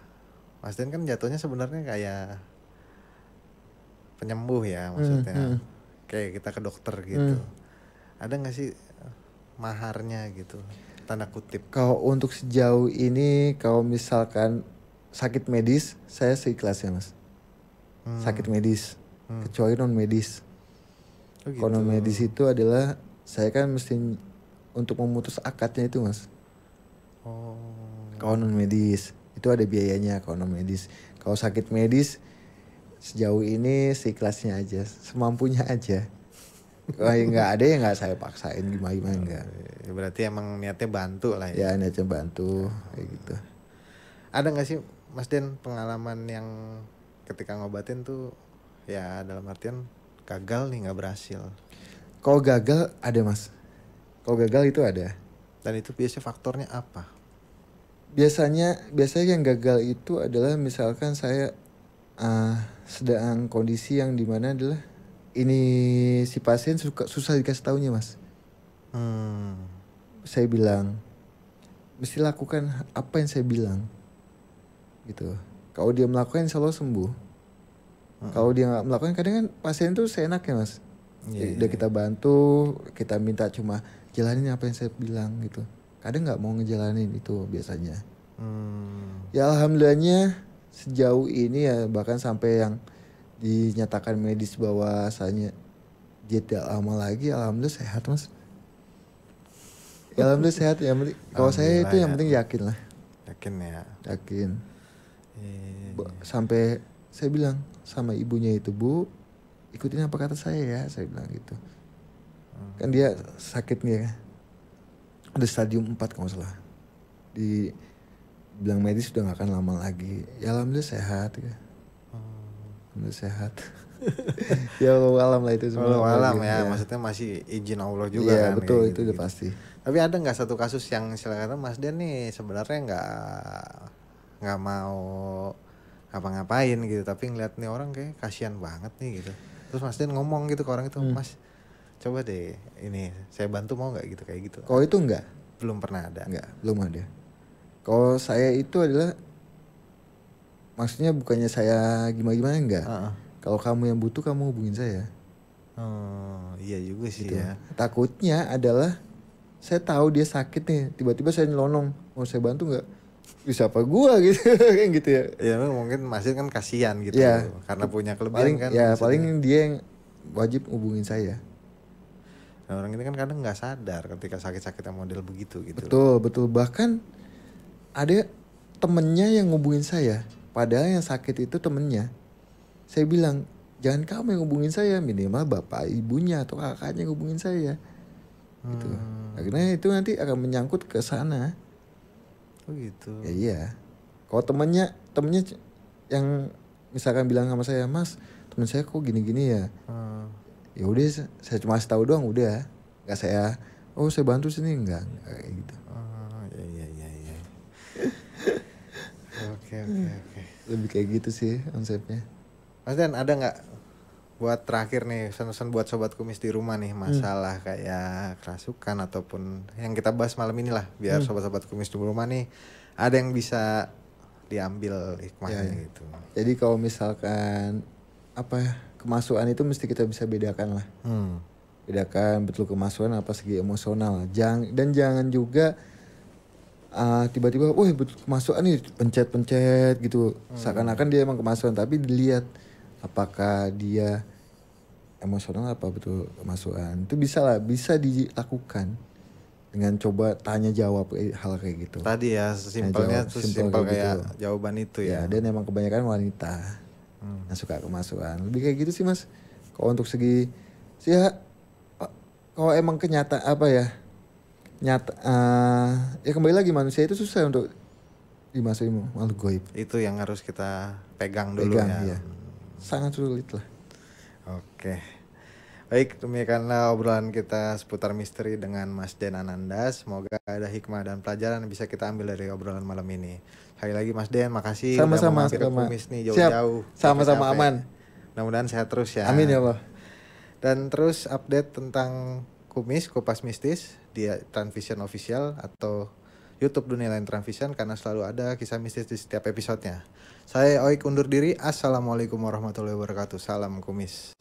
[SPEAKER 2] Mas Den kan jatuhnya sebenarnya kayak penyembuh ya maksudnya. Kayak kita ke dokter gitu. Ada nggak sih maharnya gitu, tanda kutip?
[SPEAKER 1] Kalau untuk sejauh ini, kalau misalkan sakit medis, saya seikhlasnya mas. Sakit medis, kecuali non medis.
[SPEAKER 2] Oh gitu.
[SPEAKER 1] Konon medis itu adalah saya kan mesti untuk memutus akadnya itu mas.
[SPEAKER 2] Oh.
[SPEAKER 1] Konon medis itu ada biayanya konon medis. Kalau sakit medis sejauh ini seikhlasnya aja, semampunya aja. Kalau nggak ada ya nggak saya paksain gimana enggak.
[SPEAKER 2] Berarti emang niatnya bantu lah ya.
[SPEAKER 1] Ya niatnya bantu kayak gitu.
[SPEAKER 2] Ada nggak sih Mas Den pengalaman yang ketika ngobatin tuh ya dalam artian gagal nih, nggak berhasil?
[SPEAKER 1] Kalau gagal ada mas. Kalau gagal itu ada.
[SPEAKER 2] Dan itu biasanya faktornya apa?
[SPEAKER 1] Biasanya yang gagal itu adalah misalkan saya sedang kondisi yang dimana adalah ini si pasien susah dikasih taunya mas. Saya bilang mesti lakukan apa yang saya bilang gitu. Kalau dia melakukan insya Allah sembuh. Kalau dia nggak melakukan kadang kan pasien tuh seenaknya mas. Udah kita bantu, kita minta cuma jalanin apa yang saya bilang gitu. Kadang nggak mau ngejalanin itu biasanya. Ya alhamdulillahnya sejauh ini ya bahkan sampai yang dinyatakan medis bahwasanya dia tidak lama lagi, alhamdulillah sehat mas. Ya, alhamdulillah sehat ya. Kalau saya itu yang penting yakin lah.
[SPEAKER 2] Yakin ya.
[SPEAKER 1] Yakin. Sampai saya bilang sama ibunya itu, Bu, ikutin apa kata saya ya, saya bilang gitu. Kan dia sakitnya ada stadium 4 kalau nggak salah. Bilang medis sudah gak akan lama lagi. Ya alhamdulillah sehat ya. Alhamdulillah sehat. Ya Allah alam lah itu semua.
[SPEAKER 2] Allah alam ya, maksudnya masih izin Allah juga
[SPEAKER 1] ya,
[SPEAKER 2] kan.
[SPEAKER 1] Betul itu
[SPEAKER 2] gitu,
[SPEAKER 1] udah pasti.
[SPEAKER 2] Tapi ada nggak satu kasus yang silakan Mas Den nih sebenarnya nggak mau ngapa-ngapain gitu, tapi ngeliat nih orang kayak kasihan banget nih gitu. Terus Mas Den ngomong gitu ke orang itu, Mas coba deh ini saya bantu mau nggak gitu kayak gitu.
[SPEAKER 1] Kalau itu enggak?
[SPEAKER 2] Belum pernah ada.
[SPEAKER 1] Enggak, belum ada. Kalau saya itu adalah maksudnya bukannya saya gimana enggak. Kalau kamu yang butuh kamu hubungin saya.
[SPEAKER 2] Iya juga sih
[SPEAKER 1] gitu.
[SPEAKER 2] ya.
[SPEAKER 1] Takutnya adalah saya tahu dia sakit nih, tiba-tiba saya nyelonong, mau saya bantu nggak? Bisa apa gua gitu kan gitu ya.
[SPEAKER 2] Ya mungkin masih kan kasihan gitu
[SPEAKER 1] ya,
[SPEAKER 2] karena punya kelebihan kan.
[SPEAKER 1] Ya paling dia yang wajib hubungin saya.
[SPEAKER 2] Nah, orang ini kan kadang nggak sadar ketika sakit-sakitnya model begitu gitu.
[SPEAKER 1] Betul. Bahkan ada temennya yang ngubungin saya, padahal yang sakit itu temennya. Saya bilang jangan kamu yang hubungin saya, minimal bapak ibunya atau kakaknya yang hubungin saya. Gitu. Akhirnya itu nanti akan menyangkut ke sana.
[SPEAKER 2] Oh gitu.
[SPEAKER 1] Ya iya. Kalau temennya yang misalkan bilang sama saya, Mas, temen saya kok gini-gini ya. Ya udah saya cuma kasih tahu doang udah. Enggak saya saya bantu sini enggak kayak gitu.
[SPEAKER 2] Iya. Oke.
[SPEAKER 1] Lebih kayak gitu sih konsepnya.
[SPEAKER 2] Mas Dan, ada nggak buat terakhir nih pesan-pesan buat sobat kumis di rumah nih masalah kayak kerasukan ataupun yang kita bahas malam ini lah, biar sobat-sobat kumis di rumah nih ada yang bisa diambil hikmahnya gitu.
[SPEAKER 1] Jadi kalau misalkan kemasukan itu mesti kita bisa bedakan lah. Bedakan betul kemasukan apa segi emosional. Jangan juga tiba-tiba, betul kemasukan nih pencet gitu. Seakan-akan dia emang kemasukan, tapi dilihat apakah dia emosional apa betul kemasukan. Itu bisa dilakukan dengan coba tanya jawab hal kayak gitu.
[SPEAKER 2] Tadi ya simpelnya tuh simpel kayak gitu. Jawaban itu ya.
[SPEAKER 1] Dan emang kebanyakan wanita yang suka kemasukan. Lebih kayak gitu sih Mas. Kalau untuk segi kalau emang kenyataan ya kembali lagi manusia itu susah untuk dimasukin makhluk gaib.
[SPEAKER 2] Itu yang harus kita pegang dulu ya.
[SPEAKER 1] Sangat sulit lah.
[SPEAKER 2] Oke. Baik, demikianlah obrolan kita seputar misteri dengan Mas Den Ananda. Semoga ada hikmah dan pelajaran yang bisa kita ambil dari obrolan malam ini. Sekali lagi Mas Den, makasih
[SPEAKER 1] sama-sama,
[SPEAKER 2] udah mampir ke Kumis nih jauh-jauh.
[SPEAKER 1] Sama-sama aman.
[SPEAKER 2] Mudah-mudahan sehat terus ya.
[SPEAKER 1] Amin ya Allah.
[SPEAKER 2] Dan terus update tentang Kumis, Kupas Mistis di Transvision Official atau YouTube Dunia Lain Transvision, karena selalu ada kisah mistis di setiap episodenya. Saya Oik undur diri. Assalamualaikum warahmatullahi wabarakatuh. Salam Kumis.